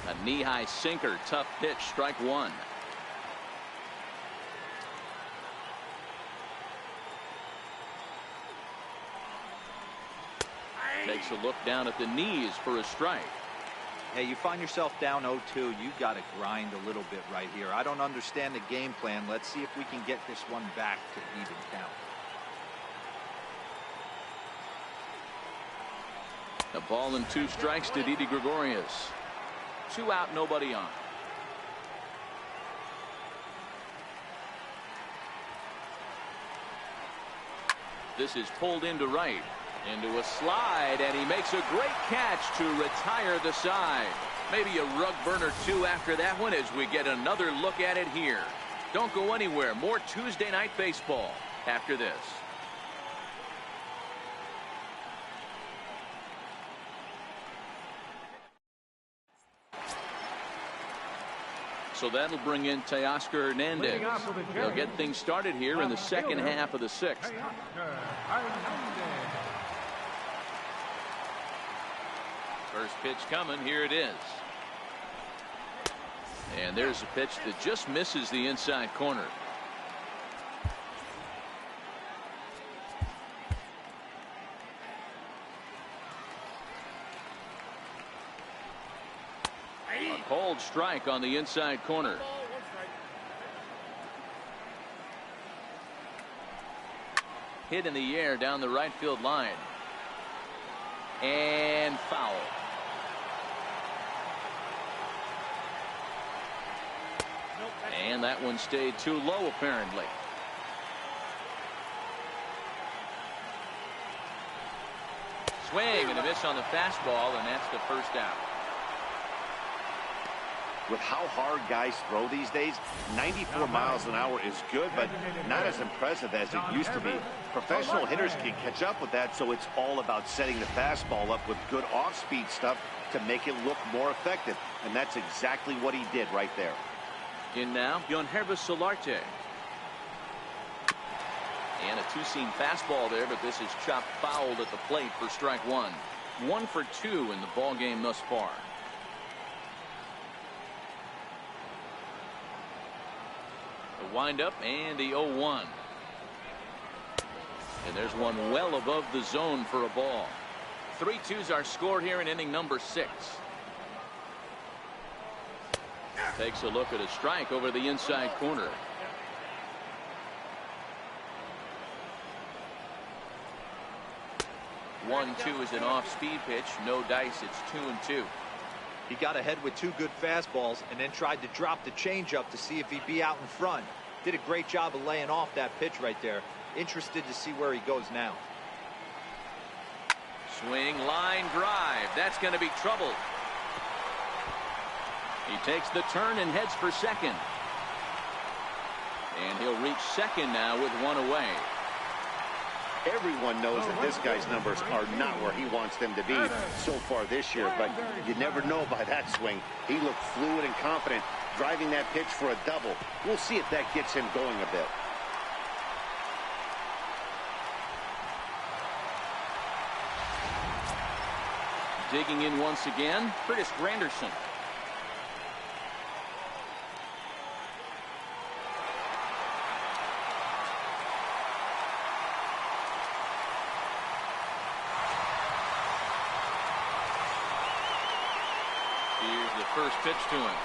A knee-high sinker, tough pitch, strike 1. Takes a look down at the knees for a strike. Hey, you find yourself down 0-2, you got to grind a little bit right here. I don't understand the game plan. Let's see if we can get this one back to even count. A ball and 2 strikes to Didi Gregorius. 2 out, nobody on. This is pulled into right. Into a slide, and he makes a great catch to retire the side. Maybe a rug burner 2 after that one as we get another look at it here. Don't go anywhere. More Tuesday Night Baseball after this. So that'll bring in Teoscar Hernandez. They'll get things started here in the 2nd half of the 6th. First pitch coming. Here it is. And there's a pitch that just misses the inside corner. A cold strike on the inside corner. Hit in the air down the right field line. And foul. And that one stayed too low, apparently. Swing and a miss on the fastball, and that's the 1st out. With how hard guys throw these days, 94 miles an hour is good, but not as impressive as it used to be. Professional hitters can catch up with that, so it's all about setting the fastball up with good off-speed stuff to make it look more effective. And that's exactly what he did right there. In now, Solarte. And a two-seam fastball there, but this is chopped fouled at the plate for strike one. 1 for 2 in the ball game thus far. The windup and the 0-1. And there's one well above the zone for a ball. 3-2s are scored here in inning number 6. Takes a look at a strike over the inside corner. One-two is an off-speed pitch. No dice. It's 2-2. He got ahead with 2 good fastballs and then tried to drop the changeup to see if he'd be out in front. Did a great job of laying off that pitch right there. Interested to see where he goes now. Swing, line drive. That's going to be trouble. He takes the turn and heads for second. And he'll reach second now with one away. Everyone knows that this guy's numbers are not where he wants them to be so far this year, but you never know by that swing. He looked fluid and confident, driving that pitch for a double. We'll see if that gets him going a bit. Digging in once again, Curtis Granderson. Here's the first pitch to him.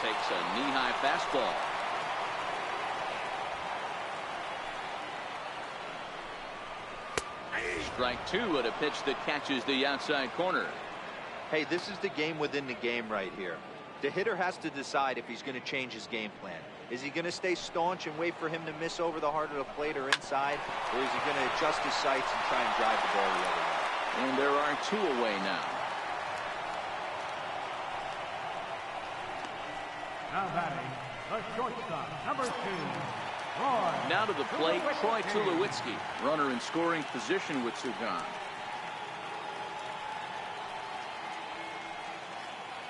Takes a knee-high fastball. Strike 2 at a pitch that catches the outside corner. Hey, this is the game within the game right here. The hitter has to decide if he's going to change his game plan. Is he going to stay staunch and wait for him to miss over the heart of the plate or inside? Or is he going to adjust his sights and try and drive the ball the other way? And there are 2 away now. Now batting, the shortstop, number 2. Now to the plate, Troy Tulowitzki. Runner in scoring position with 2 gone.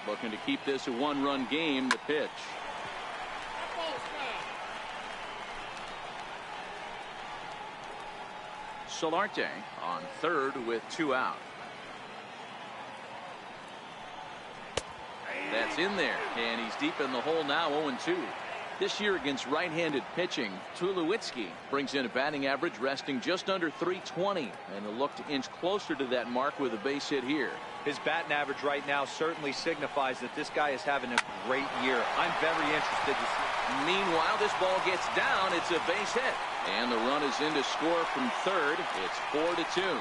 Looking to keep this a 1-run game. The pitch. Solarte on third with 2 out. That's in there, and he's deep in the hole now. 0-2. This year against right-handed pitching, Tulowitzki brings in a batting average resting just under .320, and will look to inch closer to that mark with a base hit here. His batting average right now certainly signifies that this guy is having a great year. I'm very interested to see. Meanwhile, this ball gets down. It's a base hit, and the run is in to score from third. It's 4-2.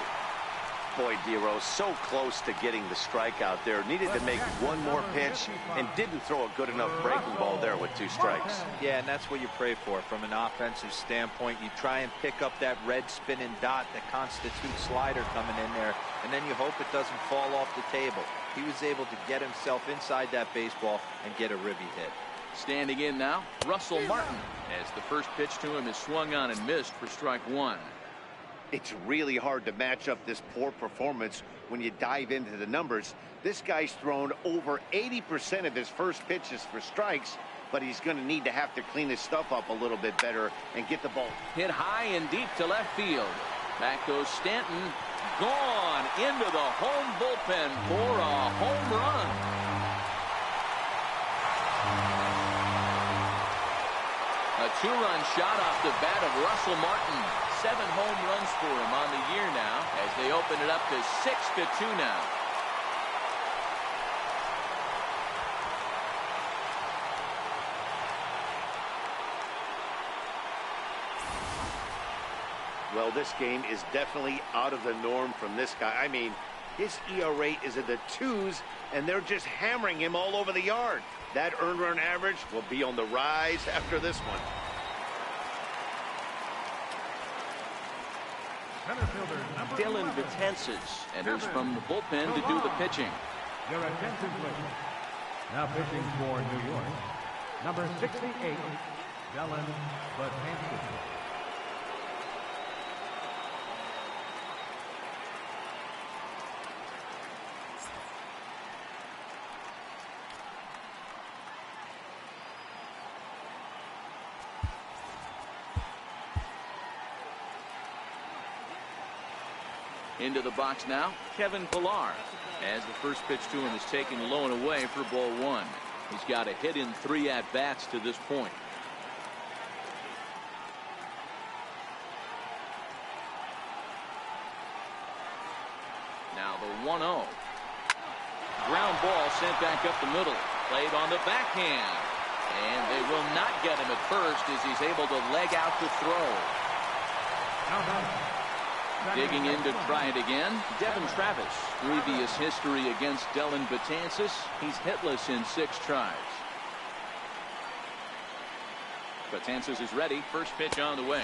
Boy, Dero, so close to getting the strikeout there. Needed to make one more pitch and didn't throw a good enough breaking ball there with 2 strikes. Yeah, and that's what you pray for from an offensive standpoint. You try and pick up that red spinning dot that constitutes slider coming in there, and then you hope it doesn't fall off the table. He was able to get himself inside that baseball and get a ribby hit. Standing in now, Russell Martin, as the first pitch to him is swung on and missed for strike 1. It's really hard to match up this poor performance when you dive into the numbers. This guy's thrown over 80% of his first pitches for strikes, but he's going to need to have to clean his stuff up a little bit better and get the ball hit high and deep to left field. Back goes Stanton. Gone into the home bullpen for a home run. A 2-run shot off the bat of Russell Martin. 7 home runs for him on the year now as they open it up to 6-2 now. Well, this game is definitely out of the norm from this guy. I mean, his ERA is in the 2s, and they're just hammering him all over the yard. That earned run average will be on the rise after this one. Dylan Betances enters from the bullpen to do the pitching. Your attention, please. Now pitching for New York, number 68, Dylan Betances. Into the box now, Kevin Pillar. As the first pitch to him is taken low and away for ball one. He's got a hit in 3 at-bats to this point. Now the 1-0. Ground ball sent back up the middle. Played on the backhand. And they will not get him at first as he's able to leg out to throw. Digging in to try it again, Devin Travis. Previous history against Dylan Betances. He's hitless in 6 tries. Betances is ready. First pitch on the way.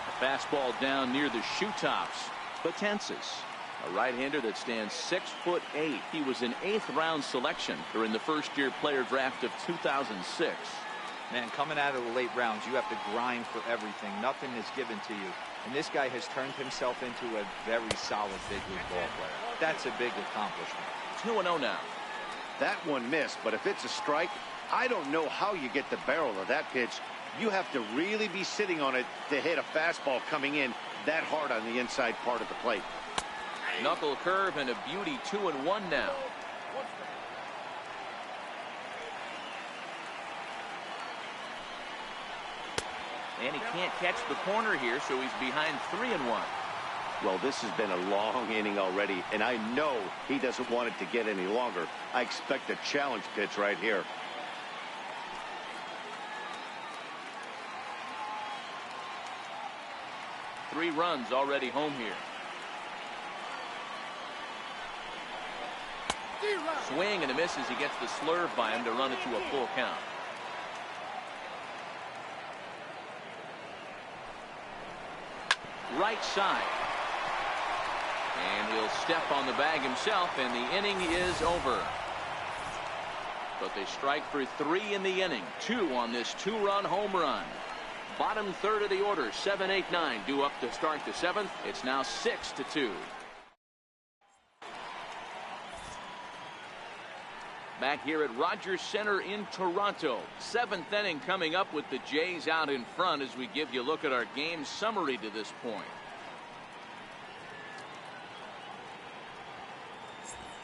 A fastball down near the shoe tops. Betances, a right-hander that stands 6'8". He was an 8th round selection during the first-year player draft of 2006. Man, coming out of the late rounds, you have to grind for everything. Nothing is given to you. And this guy has turned himself into a very solid big league ball player. That's a big accomplishment. 2-0 now. That one missed, but if it's a strike, I don't know how you get the barrel of that pitch. You have to really be sitting on it to hit a fastball coming in that hard on the inside part of the plate. Knuckle curve and a beauty. 2-1 now. And he can't catch the corner here, so he's behind 3-1. Well, this has been a long inning already, and I know he doesn't want it to get any longer. I expect a challenge pitch right here. Three runs already home here. Swing and a miss as he gets the slurve by him to run it to a full count. Right side. And he'll step on the bag himself, and the inning is over. But they strike for 3 in the inning. 2 on this 2-run home run. Bottom third of the order, 7, 8, 9 due up to start the 7th. It's now 6-2. Back here at Rogers Center in Toronto. 7th inning coming up with the Jays out in front as we give you a look at our game summary to this point.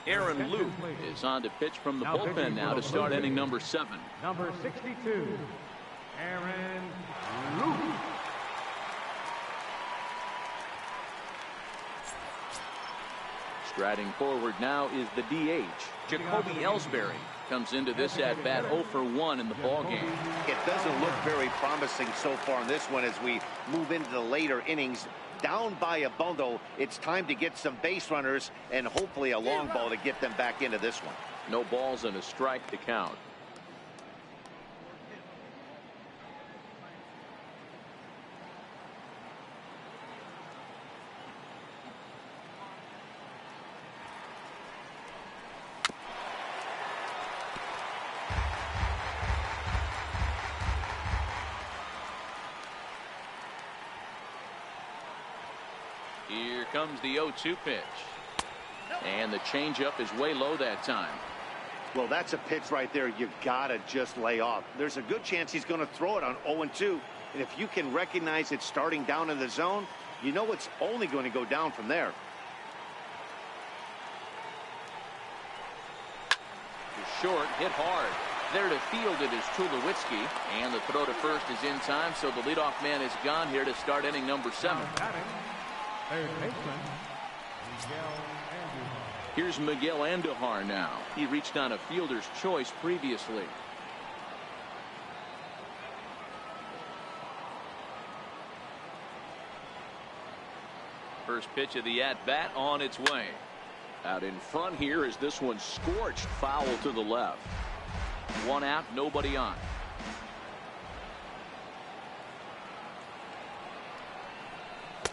Aaron Luke is on to pitch from the bullpen now to start inning number 7. Number 62, Aaron Luke. Striding forward now is the DH. Jacoby Ellsbury comes into this at-bat 0 for 1 in the ballgame. It doesn't look very promising so far in this one as we move into the later innings. Down by a bundle, it's time to get some base runners and hopefully a long ball to get them back into this one. No balls and a strike to count. Here comes the 0-2 pitch. And the changeup is way low that time. Well, that's a pitch right there you gotta just lay off. There's a good chance he's going to throw it on 0-2. And if you can recognize it starting down in the zone, you know it's only going to go down from there. Short, hit hard. There to field it is Tulowitzki, and the throw to first is in time, so the leadoff man is gone here to start inning number 7. Third baseman, Miguel Andujar. Here's Miguel Andujar now. He reached on a fielder's choice previously. First pitch of the at-bat on its way. Out in front here is this one scorched foul to the left. 1 out, nobody on.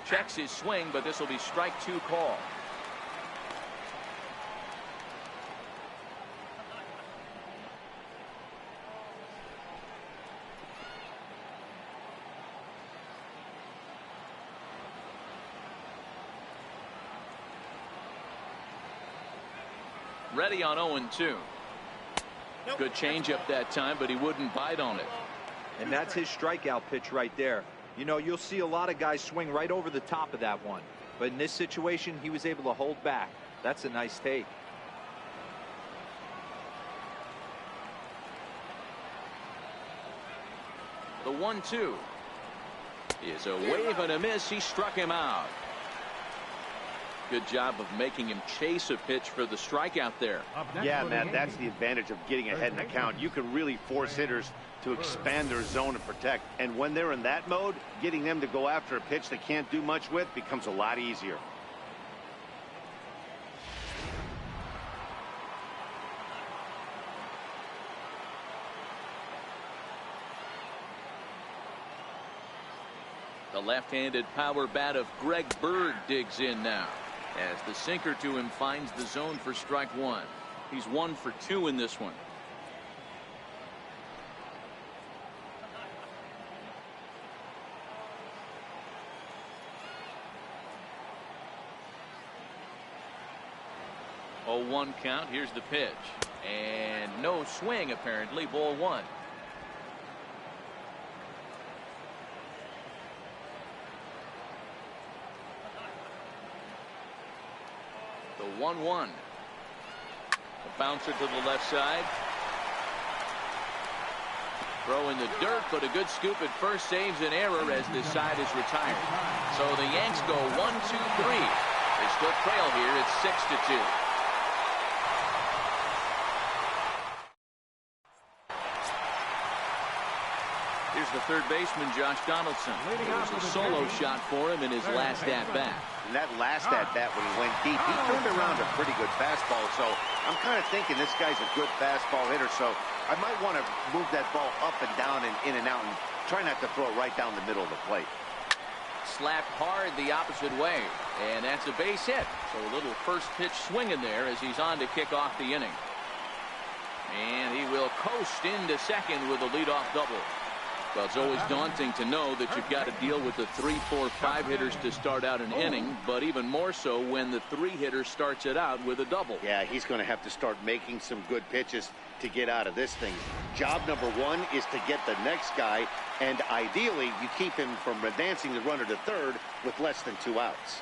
Checks his swing, but this will be strike 2 call. Ready on 0-2. Good changeup that time, but he wouldn't bite on it. And that's his strikeout pitch right there. You know, you'll see a lot of guys swing right over the top of that one. But in this situation, he was able to hold back. That's a nice take. The 1-2 is a wave and a miss. He struck him out. Good job of making him chase a pitch for the strikeout there. Yeah, Matt, that's the advantage of getting ahead in the count. You can really force hitters to expand their zone and protect. And when they're in that mode, getting them to go after a pitch they can't do much with becomes a lot easier. The left-handed power bat of Greg Bird digs in now, as the sinker to him finds the zone for strike one. He's 1 for 2 in this one. Oh, 1 count. Here's the pitch. And no swing, apparently. Ball 1. The 1-1. A bouncer to the left side. Throw in the dirt, but a good scoop at first saves an error as this side is retired. So the Yanks go 1-2-3. They still trail here. It's 6-2. Here's the third baseman, Josh Donaldson. It was a solo shot for him in his last at-bat. And that last at-bat when he went deep, he turned around a pretty good fastball. So I'm kind of thinking this guy's a good fastball hitter. So I might want to move that ball up and down and in and out and try not to throw it right down the middle of the plate. Slapped hard the opposite way. And that's a base hit. So a little first pitch swing in there as he's on to kick off the inning. And he will coast into second with a leadoff double. Well, it's always daunting to know that you've got to deal with the 3, 4, 5 hitters to start out an inning, but even more so when the 3 hitter starts it out with a double. Yeah, he's going to have to start making some good pitches to get out of this thing. Job number 1 is to get the next guy, and ideally you keep him from advancing the runner to third with less than 2 outs.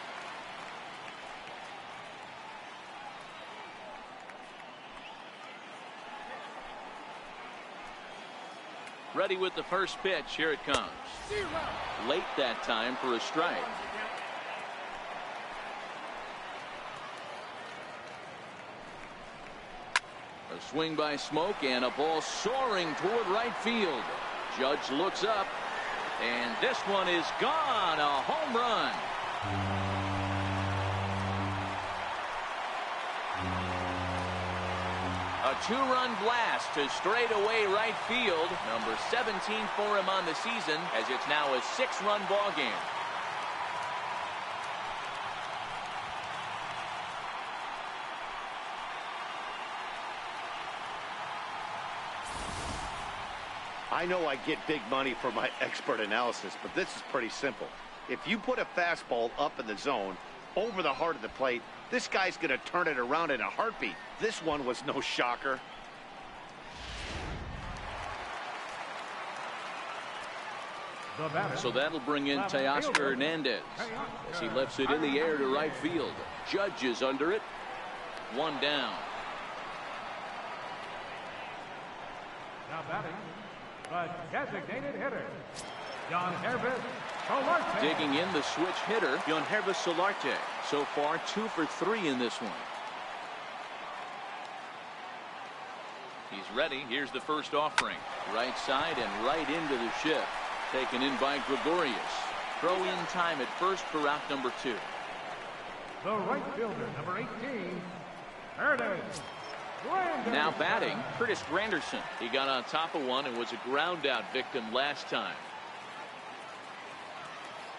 Ready with the first pitch. Here it comes. Late that time for a strike. A swing by Smoke and a ball soaring toward right field. Judge looks up, and this one is gone. A home run. A 2-run blast to straightaway right field. Number 17 for him on the season, as it's now a 6-run ball game. I know I get big money for my expert analysis, but this is pretty simple. If you put a fastball up in the zone over the heart of the plate, this guy's going to turn it around in a heartbeat. This one was no shocker. So that'll bring in Teoscar Hernandez as he lifts it in the air to right field. Judge is under it. 1 down. Now batting, the designated hitter, Yangervis Solarte. Digging in the switch hitter, Yangervis Solarte. So far 2 for 3 in this one. He's ready. Here's the first offering. Right side and right into the shift. Taken in by Gregorius. Throw in time at first for out number 2. The right fielder, number 18, Curtis Granderson. Now batting, Curtis Granderson. He got on top of one and was a ground out victim last time.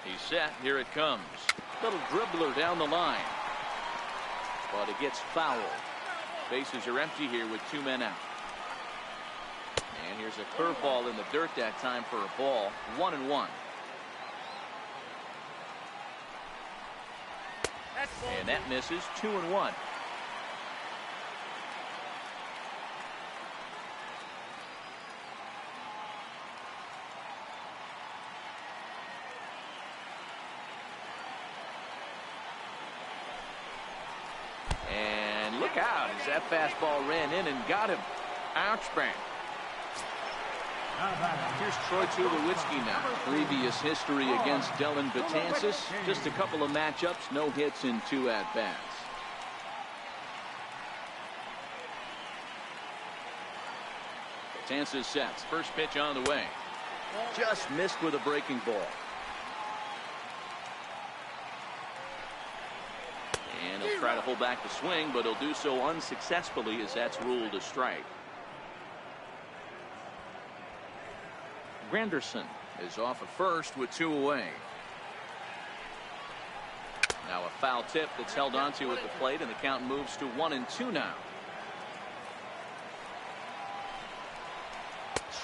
He's set. Here it comes. Little dribbler down the line. But it gets fouled. Bases are empty here with 2 men out. And here's a curveball in the dirt that time for a ball. 1-1. And that misses. 2-1. That fastball ran in and got him. Ouch bang. Here's Troy Tulowitzki now. Previous history against Dellin Betances. Just a couple of matchups, no hits in 2 at-bats. Betances sets. First pitch on the way. Just missed with a breaking ball. And he'll try to hold back the swing, but he'll do so unsuccessfully as that's ruled a strike. Granderson is off at first with 2 away. Now a foul tip that's held onto at the plate, and the count moves to 1-2 now.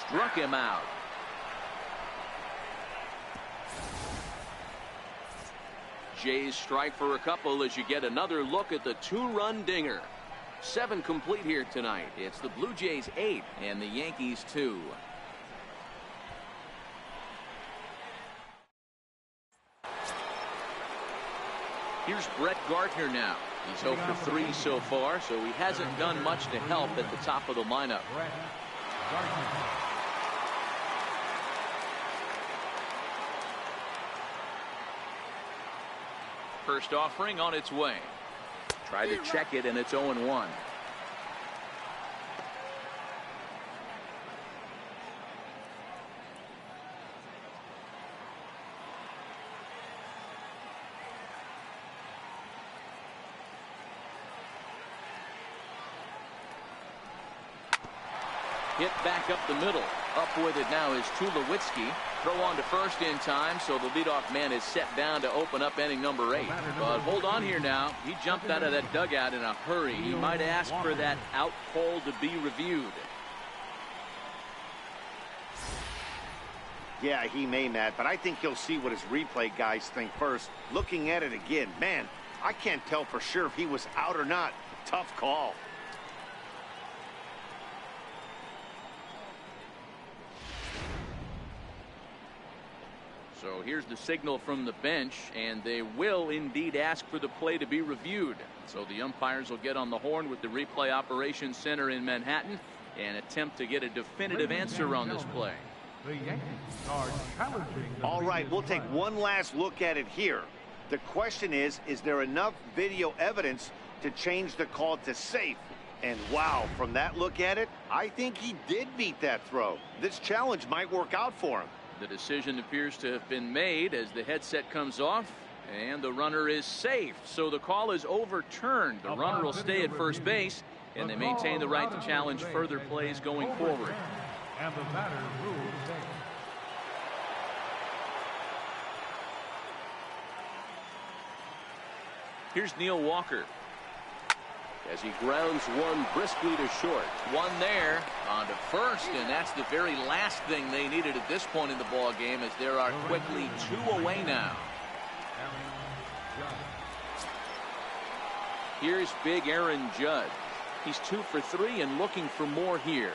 Struck him out. Jays strike for a couple as you get another look at the 2-run dinger. 7 complete here tonight. It's the Blue Jays 8 and the Yankees 2. Here's Brett Gardner now. He's 0 for 3 so far, so he hasn't done much to help at the top of the lineup. First offering on its way. Try to check it, and it's 0-1. Hit back up the middle. Up with it now is Tulowitzki. Throw on to first in time, so the leadoff man is set down to open up inning number 8. But hold on here now. He jumped out of that dugout in a hurry. He might ask for that out call to be reviewed. Yeah, he may, Matt, but I think he'll see what his replay guys think first. Looking at it again, man, I can't tell for sure if he was out or not. Tough call. So here's the signal from the bench, and they will indeed ask for the play to be reviewed. So the umpires will get on the horn with the replay operations center in Manhattan and attempt to get a definitive answer on this play. The Yankees are challenging the All right, we'll take one last look at it here. The question is there enough video evidence to change the call to safe? And wow, from that look at it, I think he did beat that throw. This challenge might work out for him. The decision appears to have been made as the headset comes off, and the runner is safe. So the call is overturned. The runner will stay at first base, and they maintain the right to challenge further plays going forward. And the batter ruled safe. Here's Neil Walker as he grounds one briskly to short. One there on to first, and that's the very last thing they needed at this point in the ball game, as there are quickly 2 away now. Here's big Aaron Judge. He's 2 for 3 and looking for more here.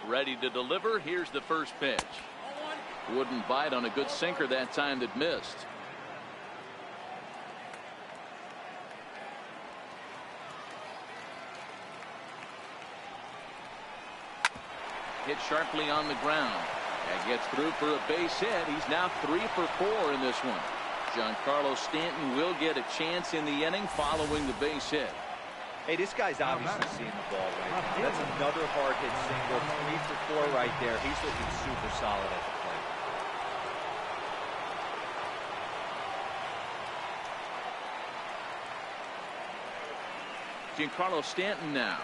Ready to deliver. Here's the first pitch. Wouldn't bite on a good sinker that time that missed. Hit sharply on the ground. That gets through for a base hit. He's now 3 for 4 in this one. Giancarlo Stanton will get a chance in the inning following the base hit. Hey, this guy's obviously seeing the ball right now. That's another hard hit single. 3 for 4 right there. He's looking super solid at the plate. Giancarlo Stanton now.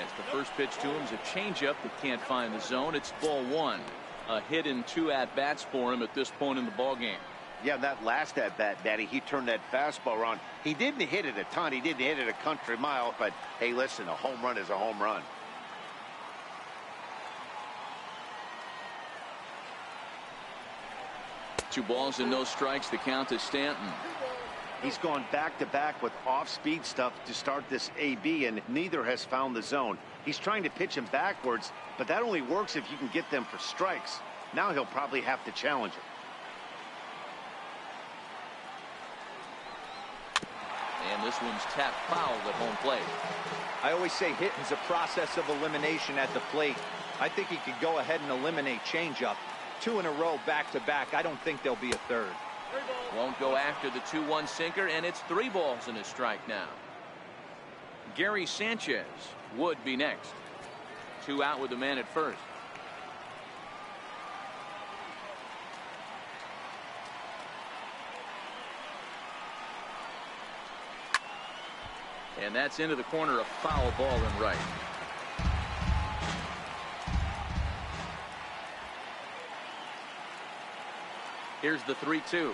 As the first pitch to him is a changeup that can't find the zone. It's ball 1. A hit in 2 at-bats for him at this point in the ball game. Yeah, that last at-bat, Daddy, he turned that fastball around. He didn't hit it a ton. He didn't hit it a country mile. But, hey, listen, a home run is a home run. Two balls and no strikes. The count to Stanton. He's gone back-to-back with off-speed stuff to start this AB, and neither has found the zone. He's trying to pitch him backwards, but that only works if you can get them for strikes. Now he'll probably have to challenge him. And this one's tapped foul at home plate. I always say hitting's a process of elimination at the plate. I think he could go ahead and eliminate changeup. 2 in a row back-to-back. I don't think there'll be a third. Won't go after the 2-1 sinker, and it's 3 balls and a strike now. Gary Sanchez would be next. 2 out with the man at first. And that's into the corner, a foul ball and right. Here's the 3-2.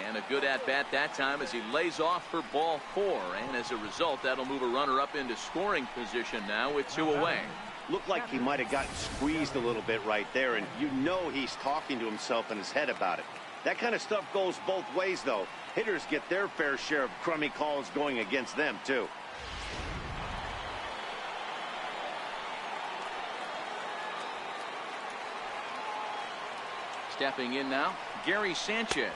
And a good at-bat that time as he lays off for ball 4. And as a result, that'll move a runner up into scoring position now with 2 away. Looked like he might have gotten squeezed a little bit right there, and you know he's talking to himself in his head about it. That kind of stuff goes both ways, though. Hitters get their fair share of crummy calls going against them, too. Stepping in now, Gary Sanchez,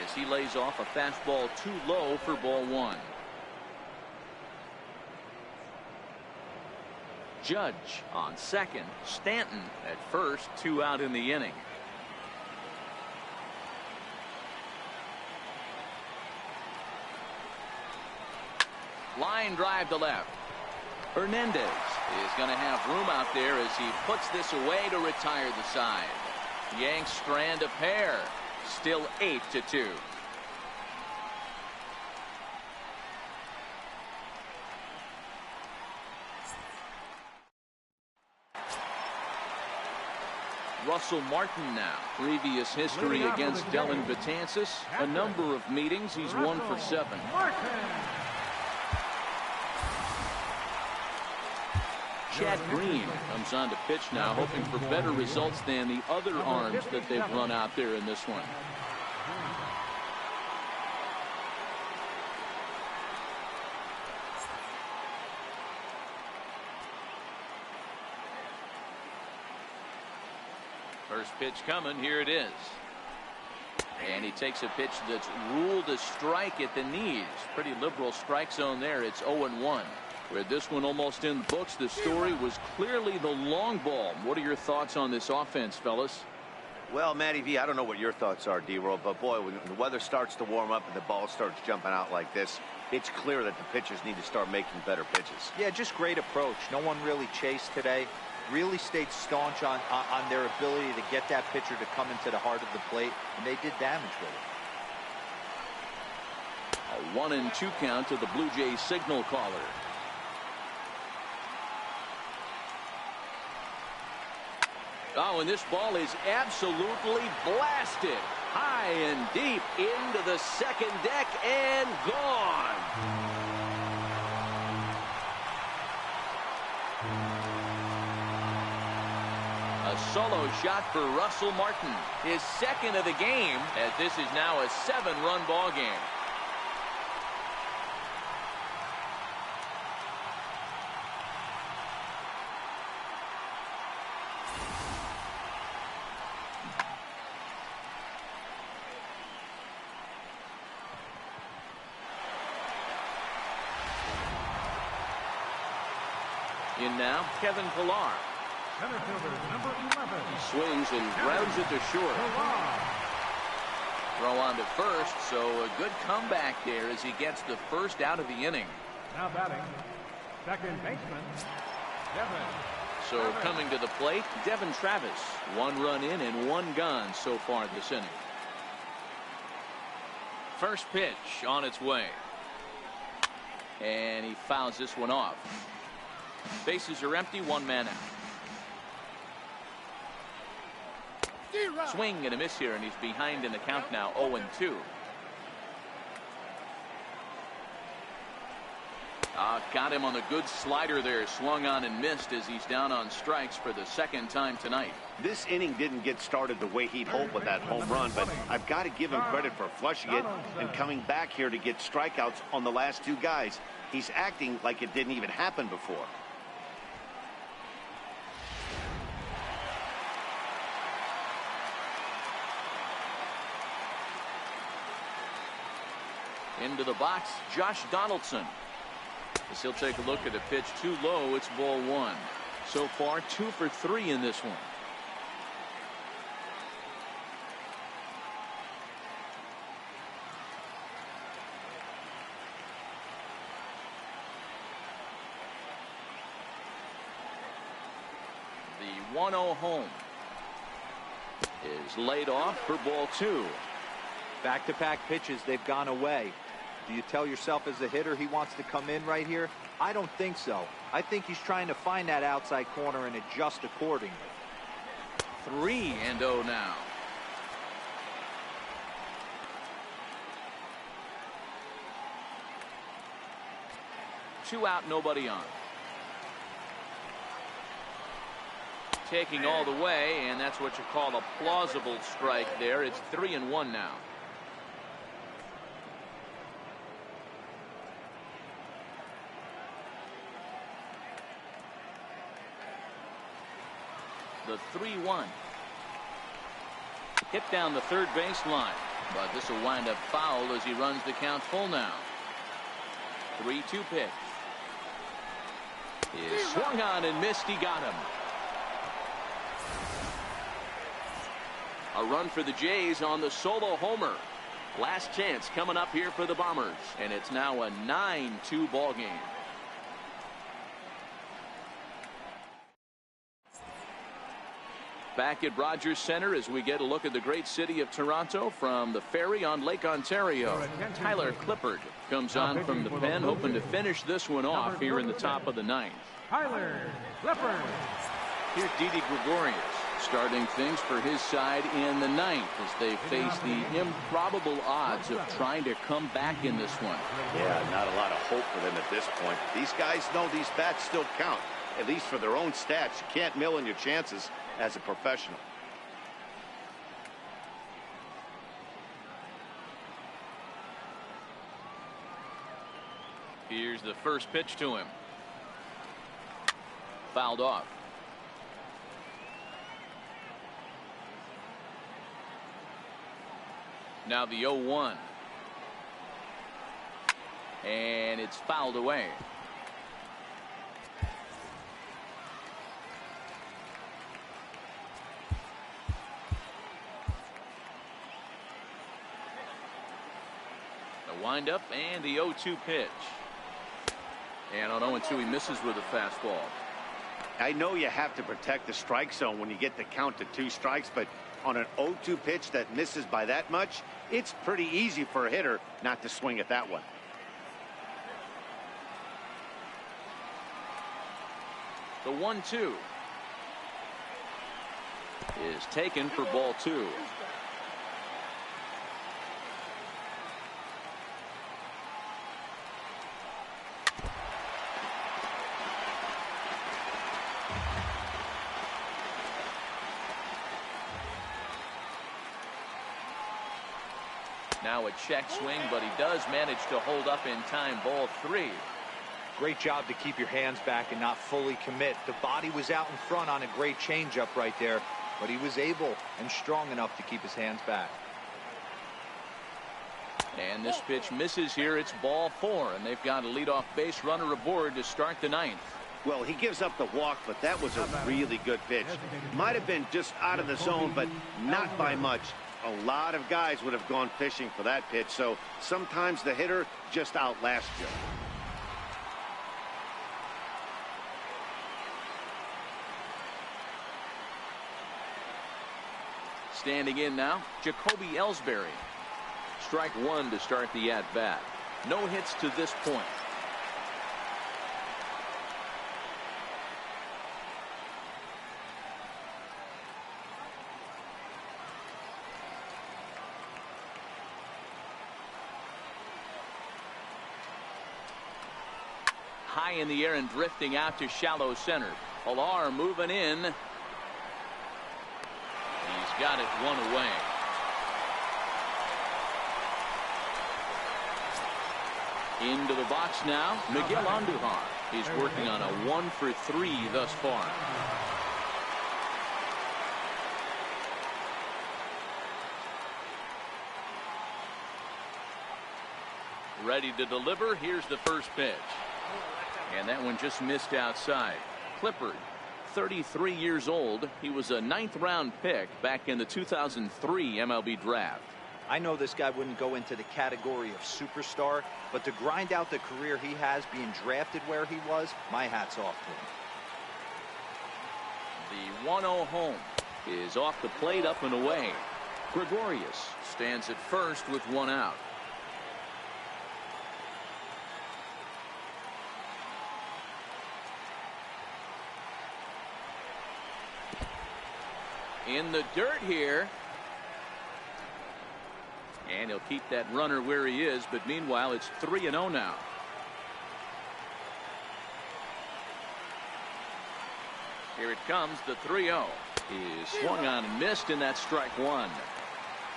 as he lays off a fastball too low for ball 1. Judge on second, Stanton at first, 2 out in the inning. Line drive to left. Hernandez is going to have room out there as he puts this away to retire the side. Yanks strand a pair. Still 8-2. Russell Martin now. Previous history against Dellin Betances. A number of meetings. He's 1 for 7. Chad Green comes on to pitch now, hoping for better results than the other arms that they've run out there in this one. First pitch coming. Here it is. And he takes a pitch that's ruled a strike at the knees. Pretty liberal strike zone there. It's 0-1. With this one almost in the books, the story was clearly the long ball. What are your thoughts on this offense, fellas? Well, Matty V, I don't know what your thoughts are, D-Roll, but boy, when the weather starts to warm up and the ball starts jumping out like this, it's clear that the pitchers need to start making better pitches. Yeah, just great approach. No one really chased today. Really stayed staunch on their ability to get that pitcher to come into the heart of the plate, and they did damage with it. A 1-2 count to the Blue Jays signal caller. Oh, and this ball is absolutely blasted. High and deep into the second deck and gone. A solo shot for Russell Martin. His second of the game, as this is now a 7-run ball game. In now, Kevin Pillar. Center fielder, number 11. He swings and grounds it to short. Throw on to first, so a good comeback there as he gets the first out of the inning. Now batting, second baseman, Devin. So coming to the plate, Devin Travis. 1 run in and 1 gone so far this inning. First pitch on its way. And he fouls this one off. Bases are empty, 1 man out. Swing and a miss here, and he's behind in the count now, 0-2. Got him on the good slider there. Swung on and missed as he's down on strikes for the second time tonight. This inning didn't get started the way he'd hoped with that home run, but I've got to give him credit for flushing it and coming back here to get strikeouts on the last two guys. He's acting like it didn't even happen before. Into the box, Josh Donaldson. As he'll take a look at a pitch too low, it's ball one. So far, 2 for 3 in this one. The 1-0 home is laid off for ball 2. Back-to-back pitches, they've gone away. Do you tell yourself as a hitter he wants to come in right here? I don't think so. I think he's trying to find that outside corner and adjust accordingly. 3-0 now. Two out, nobody on. Taking all the way, and that's what you call a plausible strike there. It's 3-1 now. The 3-1. Hit down the third baseline, but this will wind up foul as he runs the count full now. 3-2 pitch. Is swung on and missed. He got him. A run for the Jays on the solo homer. Last chance coming up here for the Bombers, and it's now a 9-2 ball game. Back at Rogers Center as we get a look at the great city of Toronto from the ferry on Lake Ontario. Tyler Clippard comes on from the pen, hoping to finish this one off here in the top of the ninth. Tyler Clippard. Here's Didi Gregorius starting things for his side in the ninth as they face the improbable odds of trying to come back in this one. Yeah, not a lot of hope for them at this point. These guys know these bats still count, at least for their own stats. You can't mill in your chances as a professional. Here's the first pitch to him. Fouled off. Now the 0-1. And it's fouled away. The windup and the 0-2 pitch. And on 0-2 he misses with a fastball. I know you have to protect the strike zone when you get the count to 2 strikes, but on an 0-2 pitch that misses by that much, it's pretty easy for a hitter not to swing at that one. The 1-2 is taken for ball 2. Now a check swing, but he does manage to hold up in time. Ball 3. Great job to keep your hands back and not fully commit. The body was out in front on a great changeup right there, but he was able and strong enough to keep his hands back. And this pitch misses here. It's ball 4, and they've got a leadoff base runner aboard to start the ninth. Well, he gives up the walk, but that was a really good pitch. Might have been just out of the zone, but not by much. A lot of guys would have gone fishing for that pitch, so sometimes the hitter just outlasts you. Standing in now, Jacoby Ellsbury. Strike 1 to start the at-bat. No hits to this point. high in the air and drifting out to shallow center. Pilar moving in. He's got it one away. Into the box now, Miguel Andujar. He's working on a 1-for-3 thus far. Ready to deliver. Here's the first pitch. And that one just missed outside. Clippard, 33 years old. He was a 9th-round pick back in the 2003 MLB draft. I know this guy wouldn't go into the category of superstar, but to grind out the career he has being drafted where he was, my hat's off to him. The 1-0 home is off the plate, up and away. Gregorius stands at first with one out. In the dirt here. And he'll keep that runner where he is, but meanwhile it's 3-0 now. Here it comes, the 3-0 is swung on and missed, and that's strike one.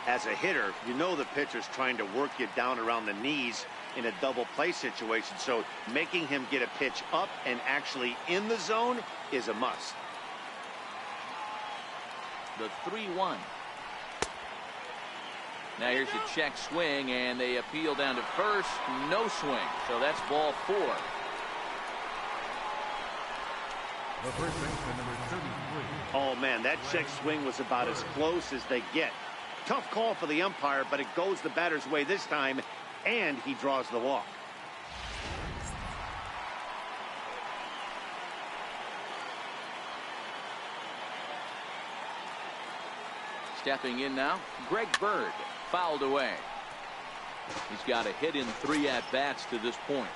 As a hitter, you know the pitcher's trying to work you down around the knees in a double play situation, so making him get a pitch up and actually in the zone is a must. The 3-1. Now here's a check swing, and they appeal down to first. No swing, so that's ball 4. The first baseman, number 33. Oh, man, that check swing was about as close as they get. Tough call for the umpire, but it goes the batter's way this time, and he draws the walk. Stepping in now, Greg Bird, fouled away. He's got a hit in 3 at-bats to this point.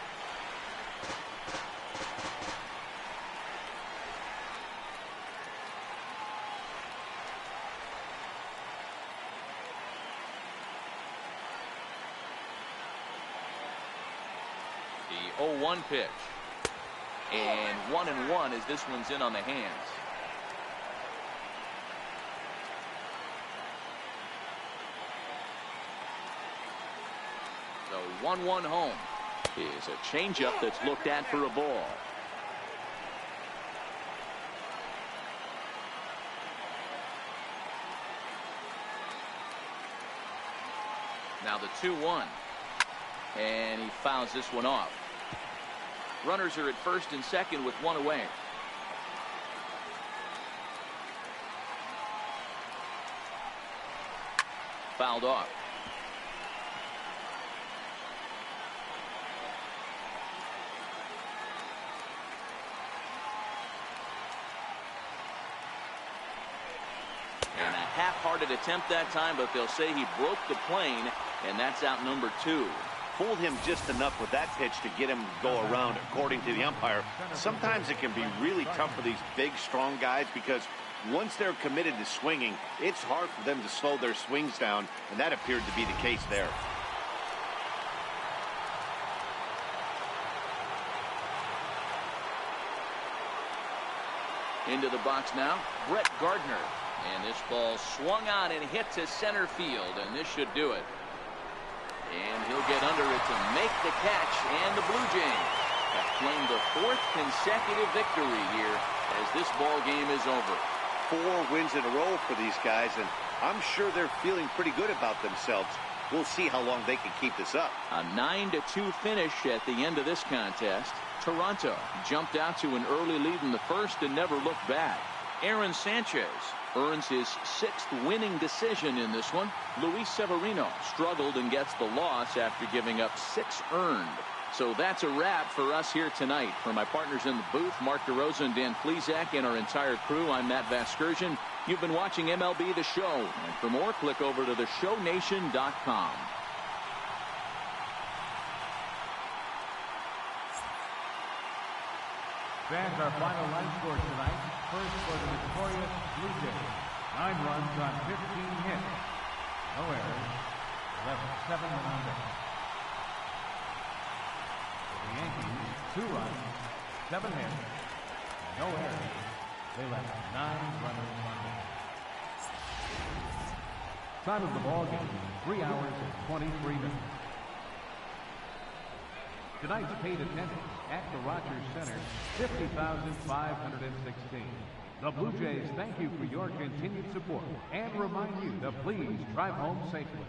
The 0-1 pitch. And 1-1 as this one's in on the hands. The 1-1 home is a changeup that's looked at for a ball. Now the 2-1. And he fouls this one off. Runners are at first and second with one away. Fouled off. And a half-hearted attempt that time, but they'll say he broke the plane, and that's out number 2. Fooled him just enough with that pitch to get him to go around, according to the umpire. Sometimes it can be really tough for these big, strong guys because once they're committed to swinging, it's hard for them to slow their swings down, and that appeared to be the case there. Into the box now, Brett Gardner. And this ball swung on and hit to center field, and this should do it. And he'll get under it to make the catch, and the Blue Jays have claimed the 4th consecutive victory here as this ball game is over. 4 wins in a row for these guys, and I'm sure they're feeling pretty good about themselves. We'll see how long they can keep this up. A 9-2 finish at the end of this contest. Toronto jumped out to an early lead in the first and never looked back. Aaron Sanchez earns his 6th winning decision in this one. Luis Severino struggled and gets the loss after giving up 6 earned. So that's a wrap for us here tonight. For my partners in the booth, Mark DeRosa and Dan Plesac, and our entire crew, I'm Matt Vasgersian. You've been watching MLB The Show. And for more, click over to theshownation.com. Fans, our final line score tonight. First for the victorious Blue Jays. 9 runs on 15 hits. No errors. Left 7 on base. For the Yankees, 2 runs, 7 hits, no errors. They left 9 runners on base. Time of the ball game, 3 hours and 23 minutes. Tonight's paid attendance at the Rogers Center, 50,516. The Blue Jays thank you for your continued support and remind you to please drive home safely.